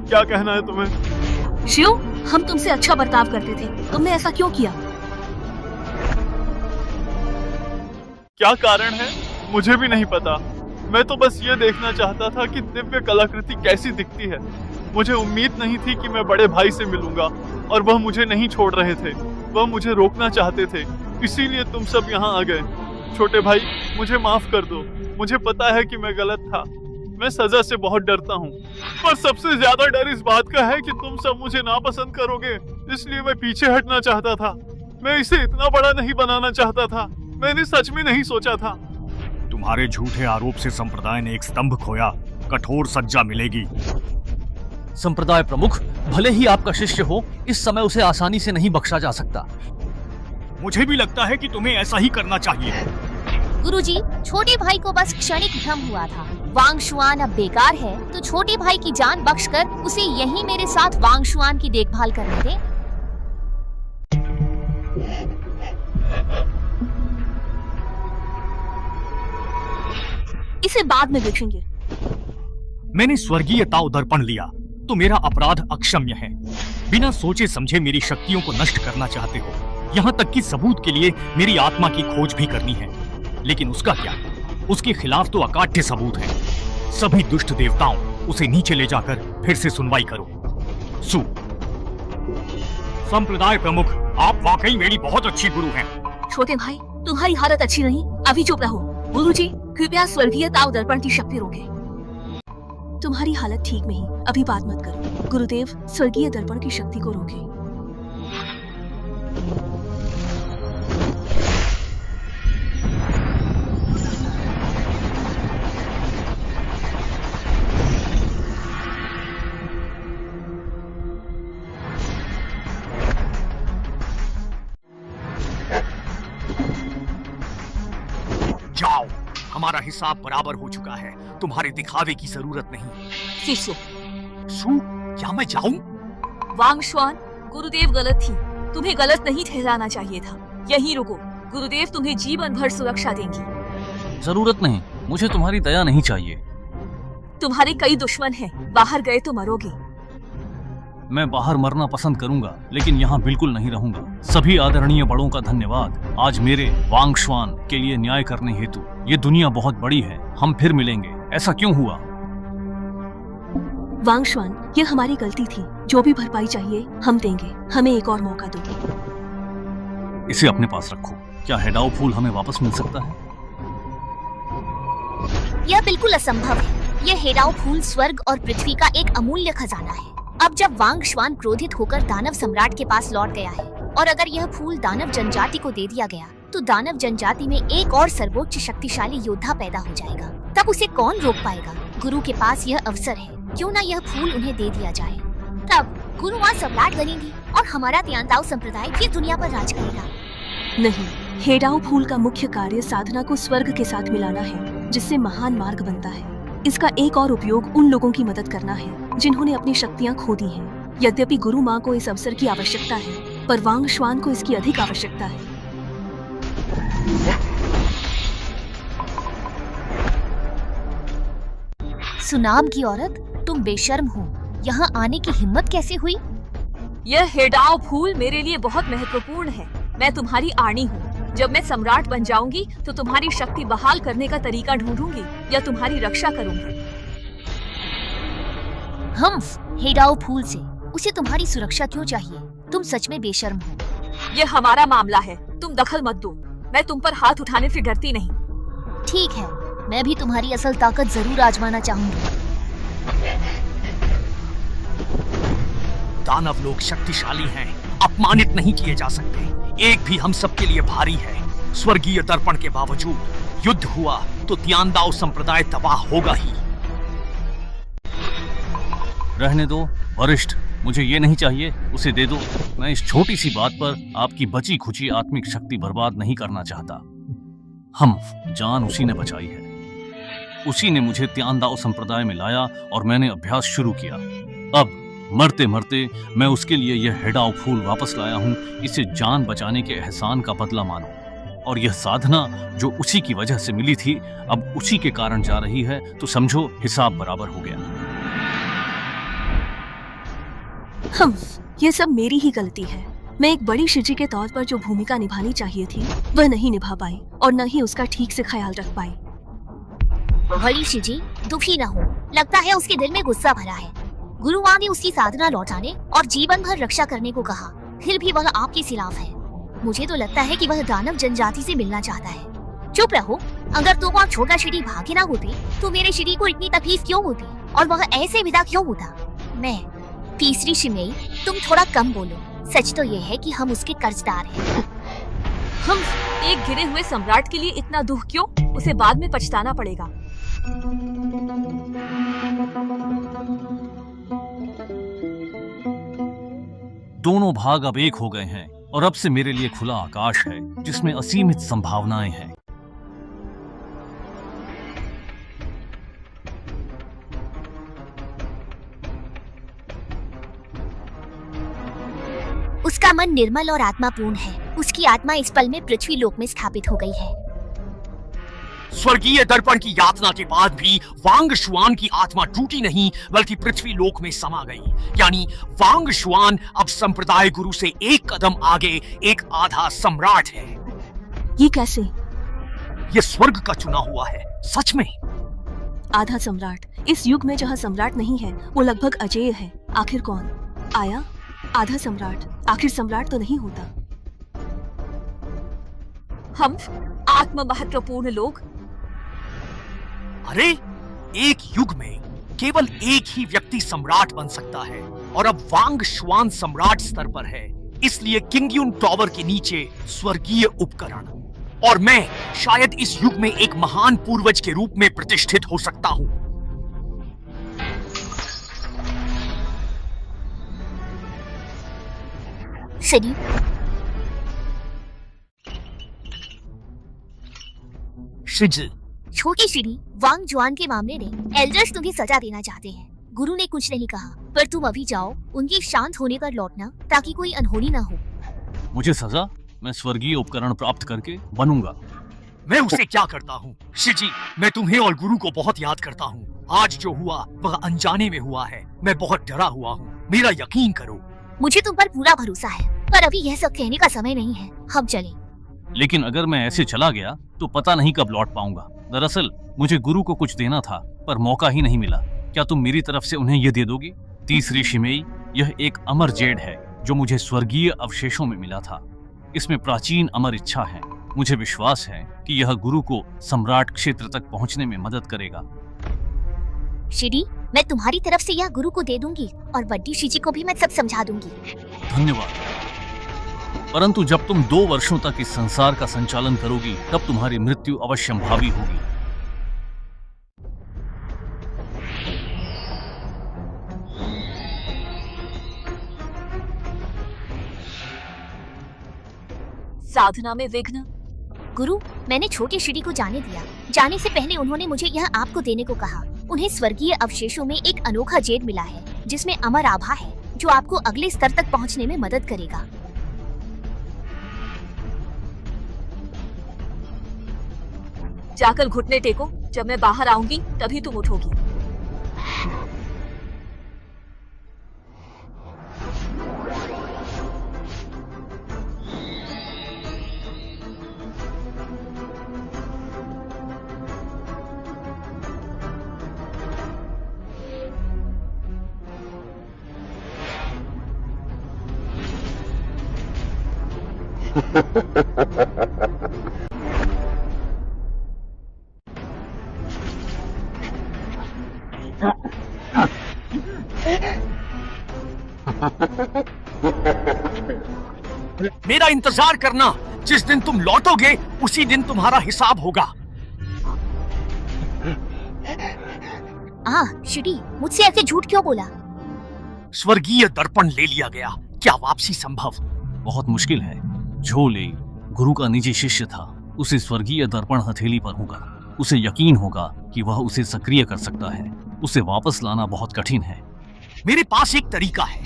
क्या कहना है तुम्हें? शिव, हम तुमसे अच्छा बर्ताव करते थे, तुमने ऐसा क्यों किया? क्या कारण है मुझे भी नहीं पता। मैं तो बस ये देखना चाहता था कि दिव्य कलाकृति कैसी दिखती है। मुझे उम्मीद नहीं थी कि मैं बड़े भाई से मिलूंगा और वह मुझे नहीं छोड़ रहे थे। वह मुझे रोकना चाहते थे, इसीलिए तुम सब यहाँ आ गए। छोटे भाई, मुझे माफ कर दो। मुझे पता है कि मैं गलत था। मैं सजा से बहुत डरता हूँ, पर सबसे ज्यादा डर इस बात का है कि तुम सब मुझे नापसंद करोगे, इसलिए मैं पीछे हटना चाहता था। मैं इसे इतना बड़ा नहीं बनाना चाहता था। मैंने सच में नहीं सोचा था। तुम्हारे झूठे आरोप से संप्रदाय ने एक स्तंभ खोया। कठोर सजा मिलेगी। संप्रदाय प्रमुख, भले ही आपका शिष्य हो, इस समय उसे आसानी से नहीं बख्शा जा सकता। मुझे भी लगता है कि तुम्हें ऐसा ही करना चाहिए। गुरुजी, छोटे भाई को बस क्षणिक भ्रम हुआ था। वांग शुआन अब बेकार है, तो छोटे भाई की जान बख्शकर उसे यहीं मेरे साथ वांग शुआन की देखभाल करने दे। इसे बाद में देखेंगे। मैंने स्वर्गीय ताओ दर्पण लिया तो मेरा अपराध अक्षम्य है। बिना सोचे समझे मेरी शक्तियों को नष्ट करना चाहते हो। यहाँ तक कि सबूत के लिए मेरी आत्मा की खोज भी करनी है, लेकिन उसका क्या? उसके खिलाफ तो अकाट्य सबूत है। सभी दुष्ट देवताओं, उसे नीचे ले जाकर फिर से सुनवाई करो। सु संप्रदाय प्रमुख, आप वाकई मेरी बहुत अच्छी गुरु हैं। छोटे भाई, तुम्हारी हालत अच्छी नहीं, अभी चुप रहो। गुरुजी, कृपया स्वर्गीय ताओ दर्पण की शक्ति रोकें। तुम्हारी हालत ठीक नहीं, अभी बात मत करो। गुरुदेव, स्वर्गीय दर्पण की शक्ति को रोकें। जाओ, हमारा हिसाब बराबर हो चुका है। तुम्हारे दिखावे की जरूरत नहीं। शिष्य, सु, क्या मैं जाऊं? वांग शुआन, गुरुदेव गलत थी। तुम्हें गलत नहीं ठहराना चाहिए था। यहीं रुको, गुरुदेव तुम्हें जीवन भर सुरक्षा देंगी। जरूरत नहीं, मुझे तुम्हारी दया नहीं चाहिए। तुम्हारे कई दुश्मन हैं, बाहर गए तो मरोगे। मैं बाहर मरना पसंद करूंगा, लेकिन यहाँ बिल्कुल नहीं रहूंगा। सभी आदरणीय बड़ों का धन्यवाद, आज मेरे वांग शुआन के लिए न्याय करने हेतु। ये दुनिया बहुत बड़ी है, हम फिर मिलेंगे। ऐसा क्यों हुआ? वांग शुआन, ये हमारी गलती थी। जो भी भरपाई चाहिए हम देंगे। हमें एक और मौका दो। इसे अपने पास रखो। क्या हेडाओ फूल हमें वापस मिल सकता है? यह बिल्कुल असंभव है। यह हेडाओ फूल स्वर्ग और पृथ्वी का एक अमूल्य खजाना है। अब जब वांग शुआन क्रोधित होकर दानव सम्राट के पास लौट गया है, और अगर यह फूल दानव जनजाति को दे दिया गया, तो दानव जनजाति में एक और सर्वोच्च शक्तिशाली योद्धा पैदा हो जाएगा। तब उसे कौन रोक पाएगा? गुरु के पास यह अवसर है, क्यों ना यह फूल उन्हें दे दिया जाए। तब गुरु वहाँ सम्राट बनेंगी और हमारा तियानताओ संप्रदाय ये दुनिया पर राज करेगा। नहीं, हेडाओ फूल का मुख्य कार्य साधना को स्वर्ग के साथ मिलाना है, जिससे महान मार्ग बनता है। इसका एक और उपयोग उन लोगों की मदद करना है जिन्होंने अपनी शक्तियाँ खो दी हैं। यद्यपि गुरु माँ को इस अवसर की आवश्यकता है, पर वांग शुआन को इसकी अधिक आवश्यकता है। सुनाम की औरत, तुम बेशर्म हो। यहाँ आने की हिम्मत कैसे हुई? यह हेडाओ फूल मेरे लिए बहुत महत्वपूर्ण है। मैं तुम्हारी आनी हूँ। जब मैं सम्राट बन जाऊंगी तो तुम्हारी शक्ति बहाल करने का तरीका ढूंढूंगी या तुम्हारी रक्षा करूंगी। हम हेडाओ फूल से, उसे तुम्हारी सुरक्षा क्यों चाहिए? तुम सच में बेशर्म हो। यह हमारा मामला है, तुम दखल मत दो। मैं तुम पर हाथ उठाने से डरती नहीं। ठीक है, मैं भी तुम्हारी असल ताकत जरूर आजमाना चाहूंगी। दानव लोग शक्तिशाली हैं अपमानित नहीं किए जा सकते। एक भी हम सबके लिए भारी है। स्वर्गीय दर्पण के बावजूद युद्ध हुआ तो तियांदाओ संप्रदाय तबाह होगा ही। रहने दो वरिष्ठ, मुझे ये नहीं चाहिए, उसे दे दो। मैं इस छोटी सी बात पर आपकी बची खुची आत्मिक शक्ति बर्बाद नहीं करना चाहता। हम जान उसी ने बचाई है, उसी ने मुझे तियांदाओ संप्रदाय में लाया और मैंने अभ्यास शुरू किया। अब मरते मरते मैं उसके लिए यह हेडाओ फूल वापस लाया हूं। इसे जान बचाने के एहसान का बदला मानो। और यह साधना जो उसी की वजह से मिली थी अब उसी के कारण जा रही है, तो समझो हिसाब बराबर हो गया। ये सब मेरी ही गलती है। मैं एक बड़ी शिजी के तौर पर जो भूमिका निभानी चाहिए थी वह नहीं निभा पाई और न ही उसका ठीक से ख्याल रख पाई। बड़ी शिजी दुखी न हो, लगता है उसके दिल में गुस्सा भरा है। गुरुवां ने उसकी साधना लौटाने और जीवन भर रक्षा करने को कहा, फिर भी वह आपके खिलाफ है। मुझे तो लगता है कि वह दानव जनजाति से मिलना चाहता है। चुप रहो, अगर तुम और छोटा शिडी भागे ना होते तो मेरे शिडी को इतनी तकलीफ क्यों होती और वह ऐसे विदा क्यों होता। मैं तीसरी शिमेई, तुम थोड़ा कम बोलो। सच तो ये है कि हम उसके कर्जदार हैं। हम एक गिरे हुए सम्राट के लिए इतना दुख क्यों? उसे बाद में पछताना पड़ेगा। दोनों भाग अब एक हो गए हैं और अब से मेरे लिए खुला आकाश है जिसमें असीमित संभावनाएं हैं। उसका मन निर्मल और आत्मापूर्ण है। उसकी आत्मा इस पल में पृथ्वी लोक में स्थापित हो गई है। स्वर्गीय दर्पण की यातना के बाद भी वांग शुआन की आत्मा टूटी नहीं बल्कि पृथ्वी लोक में समा गई। यानी वांग शुआन अब संप्रदाय गुरु से एक कदम आगे एक आधा सम्राट है। ये कैसे? ये स्वर्ग का चुना हुआ है, सच में। आधा सम्राट? इस युग में जहाँ सम्राट नहीं है वो लगभग अजेय है। आखिर कौन आया? आधा सम्राट? आखिर सम्राट तो नहीं होता। हम आत्म महत्वपूर्ण लोग। अरे एक युग में केवल एक ही व्यक्ति सम्राट बन सकता है और अब वांग शुआन सम्राट स्तर पर है। इसलिए किंगयुन टॉवर के नीचे स्वर्गीय उपकरण और मैं शायद इस युग में एक महान पूर्वज के रूप में प्रतिष्ठित हो सकता हूं। शिडी, शिजी, छोटी शिडी, वांग जुआन के मामले में एल्डर्स तुम्हें सजा देना चाहते हैं। गुरु ने कुछ नहीं कहा, पर तुम अभी जाओ, उनकी शांत होने पर लौटना ताकि कोई अनहोनी ना हो। मुझे सजा? मैं स्वर्गीय उपकरण प्राप्त करके बनूंगा। मैं उसे क्या करता हूँ? शिजी, मैं तुम्हें और गुरु को बहुत याद करता हूँ। आज जो हुआ वह अनजाने में हुआ है। मैं बहुत डरा हुआ हूँ, मेरा यकीन करो। मुझे तुम पर पूरा भरोसा है, पर अभी यह सब कहने का समय नहीं है। हम चलें। लेकिन अगर मैं ऐसे चला गया तो पता नहीं कब लौट पाऊंगा। दरअसल मुझे गुरु को कुछ देना था पर मौका ही नहीं मिला। क्या तुम मेरी तरफ से उन्हें ये दे दोगी? तीसरी शिमेई, यह एक अमर जेड है जो मुझे स्वर्गीय अवशेषों में मिला था। इसमें प्राचीन अमर इच्छा है। मुझे विश्वास है कि यह गुरु को सम्राट क्षेत्र तक पहुंचने में मदद करेगा। शिडी, मैं तुम्हारी तरफ से यह गुरु को दे दूंगी और बड्डी शिजी को भी मैं सब समझा दूंगी। धन्यवाद। परंतु जब तुम 2 वर्षों तक इस संसार का संचालन करोगी तब तुम्हारी मृत्यु अवश्यंभावी होगी। साधना में विघ्न? गुरु, मैंने छोटी शिडी को जाने दिया। जाने से पहले उन्होंने मुझे यह आपको देने को कहा। उन्हें स्वर्गीय अवशेषों में एक अनोखा जेड मिला है जिसमें अमर आभा है जो आपको अगले स्तर तक पहुंचने में मदद करेगा। जाकर घुटने टेको, जब मैं बाहर आऊंगी तभी तुम उठोगी। मेरा इंतजार करना, जिस दिन तुम लौटोगे उसी दिन तुम्हारा हिसाब होगा। शिडी, मुझसे ऐसे झूठ क्यों बोला? स्वर्गीय दर्पण ले लिया गया, क्या वापसी संभव? बहुत मुश्किल है। झोले गुरु का निजी शिष्य था। उसे स्वर्गीय दर्पण हथेली पर होगा। उसे यकीन होगा कि वह उसे सक्रिय कर सकता है। उसे वापस लाना बहुत कठिन है। मेरे पास एक तरीका है।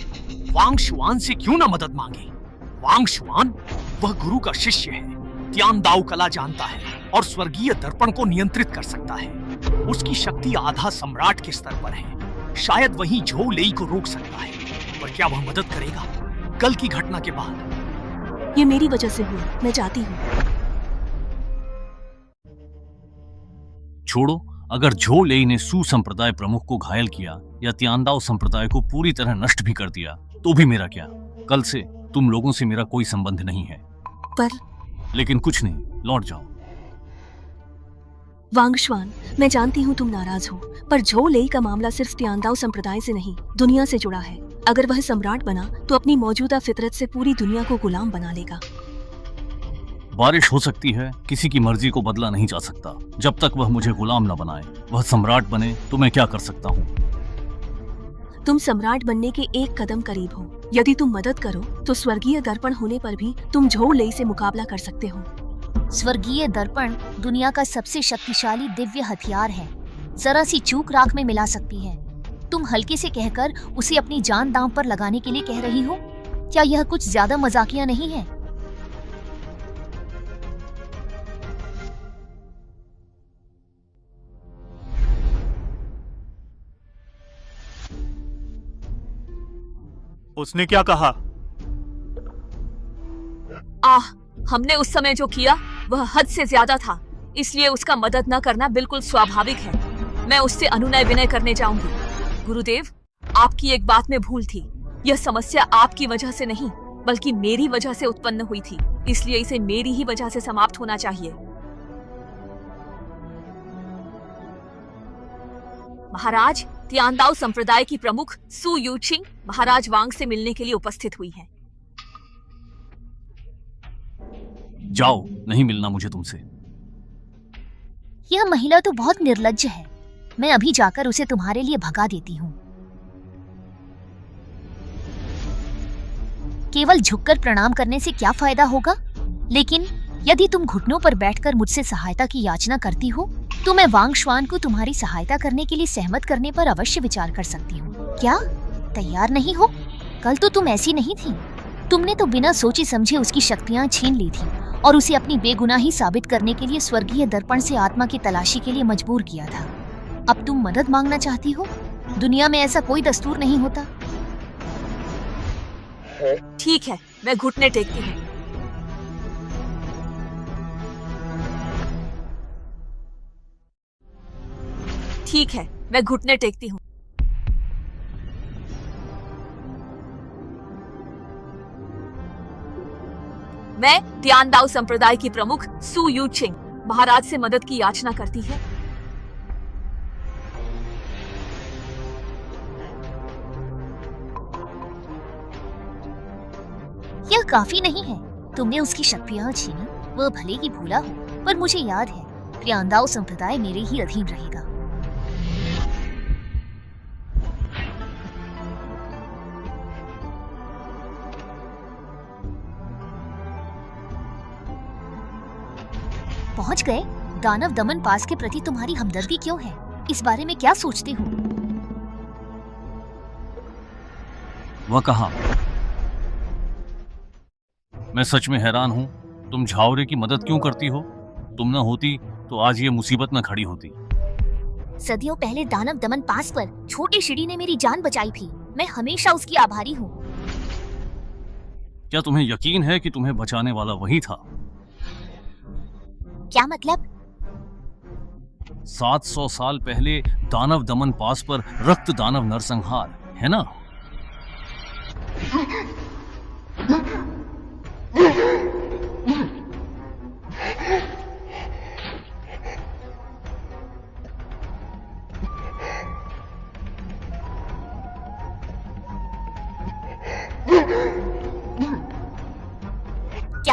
वांग शुआन से क्यों ना मदद मांगे? वांग शुआन वह गुरु का शिष्य है, त्यान दाओ कला जानता है और स्वर्गीय दर्पण को नियंत्रित कर सकता है। उसकी शक्ति आधा सम्राट के स्तर पर है। शायद वही झो लेई को रोक सकता है, पर क्या वह मदद करेगा? कल की घटना के बाद। ये मेरी वजह से हुआ, मैं चाहती हूँ। छोड़ो, अगर झो लेई ने सू संप्रदाय प्रमुख को घायल किया या त्यानदाओ संप्रदाय को पूरी तरह नष्ट भी कर दिया तो भी मेरा क्या? कल से तुम लोगों से मेरा कोई संबंध नहीं है। लेकिन कुछ नहीं, लौट जाओ। वांग शुआन, मैं जानती हूँ तुम नाराज हो, पर झो लेई का मामला सिर्फ त्यानदाओ संप्रदाय से नहीं, दुनिया से जुड़ा है। अगर वह सम्राट बना तो अपनी मौजूदा फितरत से पूरी दुनिया को गुलाम बना लेगा। बारिश हो सकती है, किसी की मर्जी को बदला नहीं जा सकता। जब तक वह मुझे गुलाम न बनाए, वह सम्राट बने तो मैं क्या कर सकता हूँ? तुम सम्राट बनने के एक कदम करीब हो। यदि तुम मदद करो तो स्वर्गीय दर्पण होने पर भी तुम झो लेई से मुकाबला कर सकते हो। स्वर्गीय दर्पण दुनिया का सबसे शक्तिशाली दिव्य हथियार है। जरा सी चूक राख में मिला सकती है। तुम हल्के से कहकर उसे अपनी जान दांव पर लगाने के लिए कह रही हो? क्या यह कुछ ज्यादा मजाकिया नहीं है? उसने क्या कहा? हमने उस समय जो किया वह हद से ज्यादा था, इसलिए उसका मदद न करना बिल्कुल स्वाभाविक है। मैं उससे अनुनय विनय करने जाऊंगी। गुरुदेव, आपकी एक बात में भूल थी। यह समस्या आपकी वजह से नहीं बल्कि मेरी वजह से उत्पन्न हुई थी, इसलिए इसे मेरी ही वजह से समाप्त होना चाहिए। महाराज, त्यानदाओ संप्रदाय की प्रमुख सू यूचिंग महाराज वांग से मिलने के लिए उपस्थित हुई है। जाओ, नहीं मिलना मुझे तुमसे। यह महिला तो बहुत निर्लज्ज है। मैं अभी जाकर उसे तुम्हारे लिए भगा देती हूँ। केवल झुककर प्रणाम करने से क्या फायदा होगा? लेकिन यदि तुम घुटनों पर बैठकर मुझसे सहायता की याचना करती हो तो मैं वांग शुआन को तुम्हारी सहायता करने के लिए सहमत करने पर अवश्य विचार कर सकती हूँ। क्या तैयार नहीं हो? कल तो तुम ऐसी नहीं थी। तुमने तो बिना सोचे समझे उसकी शक्तियाँ छीन ली थी और उसे अपनी बेगुनाही साबित करने के लिए स्वर्गीय दर्पण से आत्मा की तलाशी के लिए मजबूर किया था। अब तुम मदद मांगना चाहती हो? दुनिया में ऐसा कोई दस्तूर नहीं होता। ठीक है, मैं घुटने टेकती हूँ। ठीक है, मैं घुटने टेकती हूँ। मैं त्यानदाओ संप्रदाय की प्रमुख सू यूचिंग महाराज से मदद की याचना करती है। यह काफी नहीं है। तुमने उसकी शक्तियाँ छीनी, वह भले ही भूला हो, पर मुझे याद है त्यानदाओ संप्रदाय मेरे ही अधीन रहेगा। पहुंच गए? दानव दमन पास के प्रति तुम्हारी हमदर्दी क्यों है? इस बारे में क्या सोचते हो? वह कहा। मैं सच में हैरान हूँ, तुम झावरे की मदद क्यों करती हो? तुम न होती तो आज ये मुसीबत न खड़ी होती। सदियों पहले दानव दमन पास पर छोटे शिडी ने मेरी जान बचाई थी। मैं हमेशा उसकी आभारी हूँ। क्या तुम्हें यकीन है कि तुम्हें बचाने वाला वही था? क्या मतलब? 700 साल पहले दानव दमन पास पर रक्त दानव नरसंहार, है ना?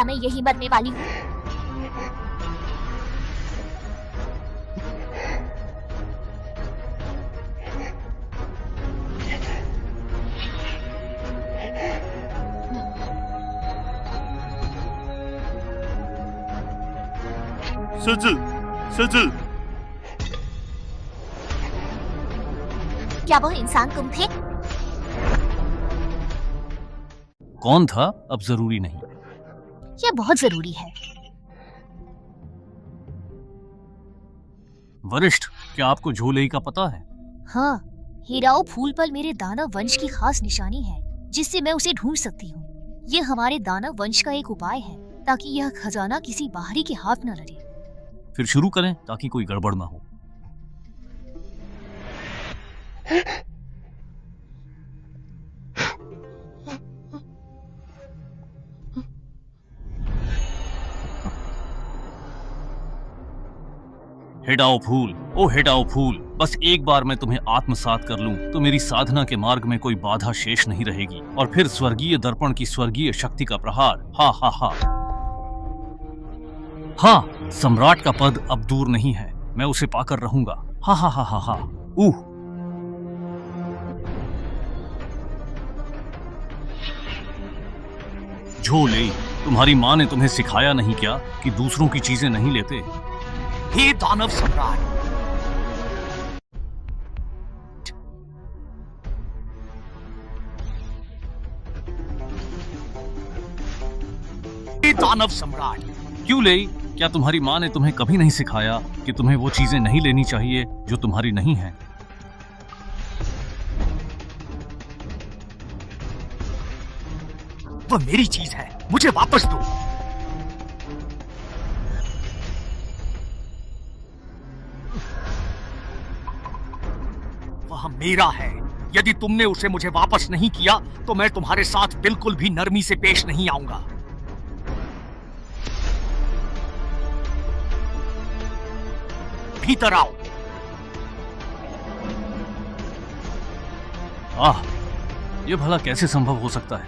क्या मैं यही मरने वाली हूँ? क्या वह इंसान तुम थे? कौन था अब जरूरी नहीं। यह बहुत जरूरी है। वरिष्ठ, क्या आपको झोलेई का पता है? हाँ, हेराओ फूल पर मेरे दानव वंश की खास निशानी है जिससे मैं उसे ढूंढ सकती हूँ। ये हमारे दानव वंश का एक उपाय है ताकि यह खजाना किसी बाहरी के हाथ न लगे। फिर शुरू करें ताकि कोई गड़बड़ ना हो। हेडाओ फूल, ओ हेडाओ फूल, बस एक बार मैं तुम्हें आत्मसात कर लूं तो मेरी साधना के मार्ग में कोई बाधा शेष नहीं रहेगी और फिर स्वर्गीय दर्पण की स्वर्गीय शक्ति का प्रहार। हा हा हा। हाँ, सम्राट का पद अब दूर नहीं है, मैं उसे पाकर रहूंगा। हा हा हा हा हा। झोलेई, तुम्हारी माँ ने तुम्हें सिखाया नहीं क्या कि दूसरों की चीजें नहीं लेते? हे दानव सम्राट, हे दानव सम्राट। क्यों ले? क्या तुम्हारी माँ ने तुम्हें कभी नहीं सिखाया कि तुम्हें वो चीजें नहीं लेनी चाहिए जो तुम्हारी नहीं है? वह मेरी चीज है, मुझे वापस दो। वह मेरा है। यदि तुमने उसे मुझे वापस नहीं किया तो मैं तुम्हारे साथ बिल्कुल भी नरमी से पेश नहीं आऊंगा। भीतर आओ। ये भला कैसे संभव हो सकता है?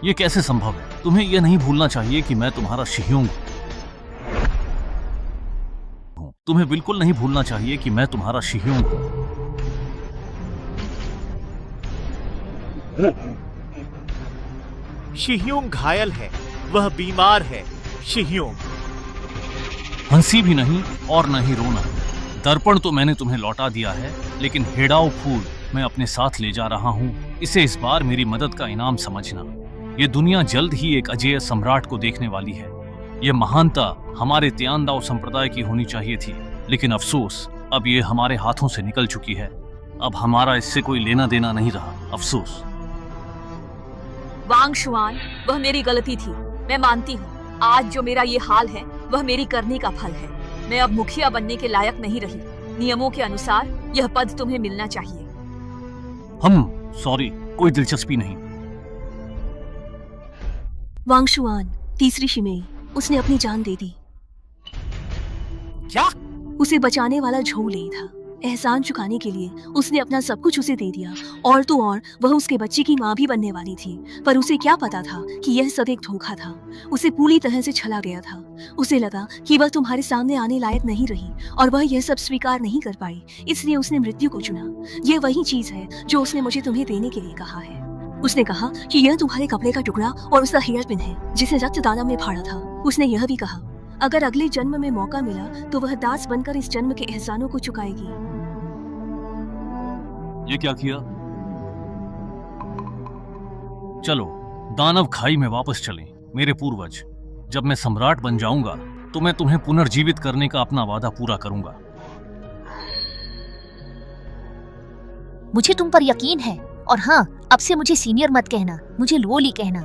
ये कैसे संभव है? तुम्हें यह नहीं भूलना चाहिए कि मैं तुम्हारा शिह्योंग हूं। तुम्हें बिल्कुल नहीं भूलना चाहिए कि मैं तुम्हारा शिह्योंग हूं। शिह्योंग घायल है, वह बीमार है। शिह्योंग हंसी भी नहीं और न ही रोना। दर्पण तो मैंने तुम्हें लौटा दिया है, लेकिन हेडाओ फूल मैं अपने साथ ले जा रहा हूं। इसे इस बार मेरी मदद का इनाम समझना। ये दुनिया जल्द ही एक अजेय सम्राट को देखने वाली है। ये महानता हमारे तियांदाओ संप्रदाय की होनी चाहिए थी, लेकिन अफसोस अब ये हमारे हाथों से निकल चुकी है। अब हमारा इससे कोई लेना देना नहीं रहा। अफसोस। वांग शुआन, वह मेरी गलती थी, मैं मानती हूँ। आज जो मेरा ये हाल है वह मेरी करनी का फल है। मैं अब मुखिया बनने के लायक नहीं रही। नियमों के अनुसार यह पद तुम्हें मिलना चाहिए। सॉरी, कोई दिलचस्पी नहीं। वांग शुआन, तीसरी शिमेई, उसने अपनी जान दे दी। क्या? उसे बचाने वाला झोलेई था। एहसान चुकाने के लिए उसने अपना सब कुछ उसे दे दिया। और तो और वह उसके बच्चे की माँ भी बनने वाली थी, पर उसे क्या पता था कि यह सब एक धोखा था। उसे पूरी तरह से छला गया था। उसे लगा कि वह तुम्हारे सामने आने लायक नहीं रही और वह यह सब स्वीकार नहीं कर पाई, इसलिए उसने मृत्यु को चुना। यह वही चीज है जो उसने मुझे तुम्हें देने के लिए कहा है। उसने कहा कि यह तुम्हारे कपड़े का टुकड़ा और उसका हेयर पिन है जिसे रक्तदानव ने फाड़ा था। उसने यह भी कहा अगर अगले जन्म में मौका मिला तो वह दास बनकर इस जन्म के एहसानों को चुकाएगी। ये क्या किया? चलो दानव खाई में वापस चलें। मेरे पूर्वज, जब मैं सम्राट बन जाऊंगा तो मैं तुम्हें पुनर्जीवित करने का अपना वादा पूरा करूंगा। मुझे तुम पर यकीन है। और हाँ, अब से मुझे सीनियर मत कहना, मुझे लोली कहना।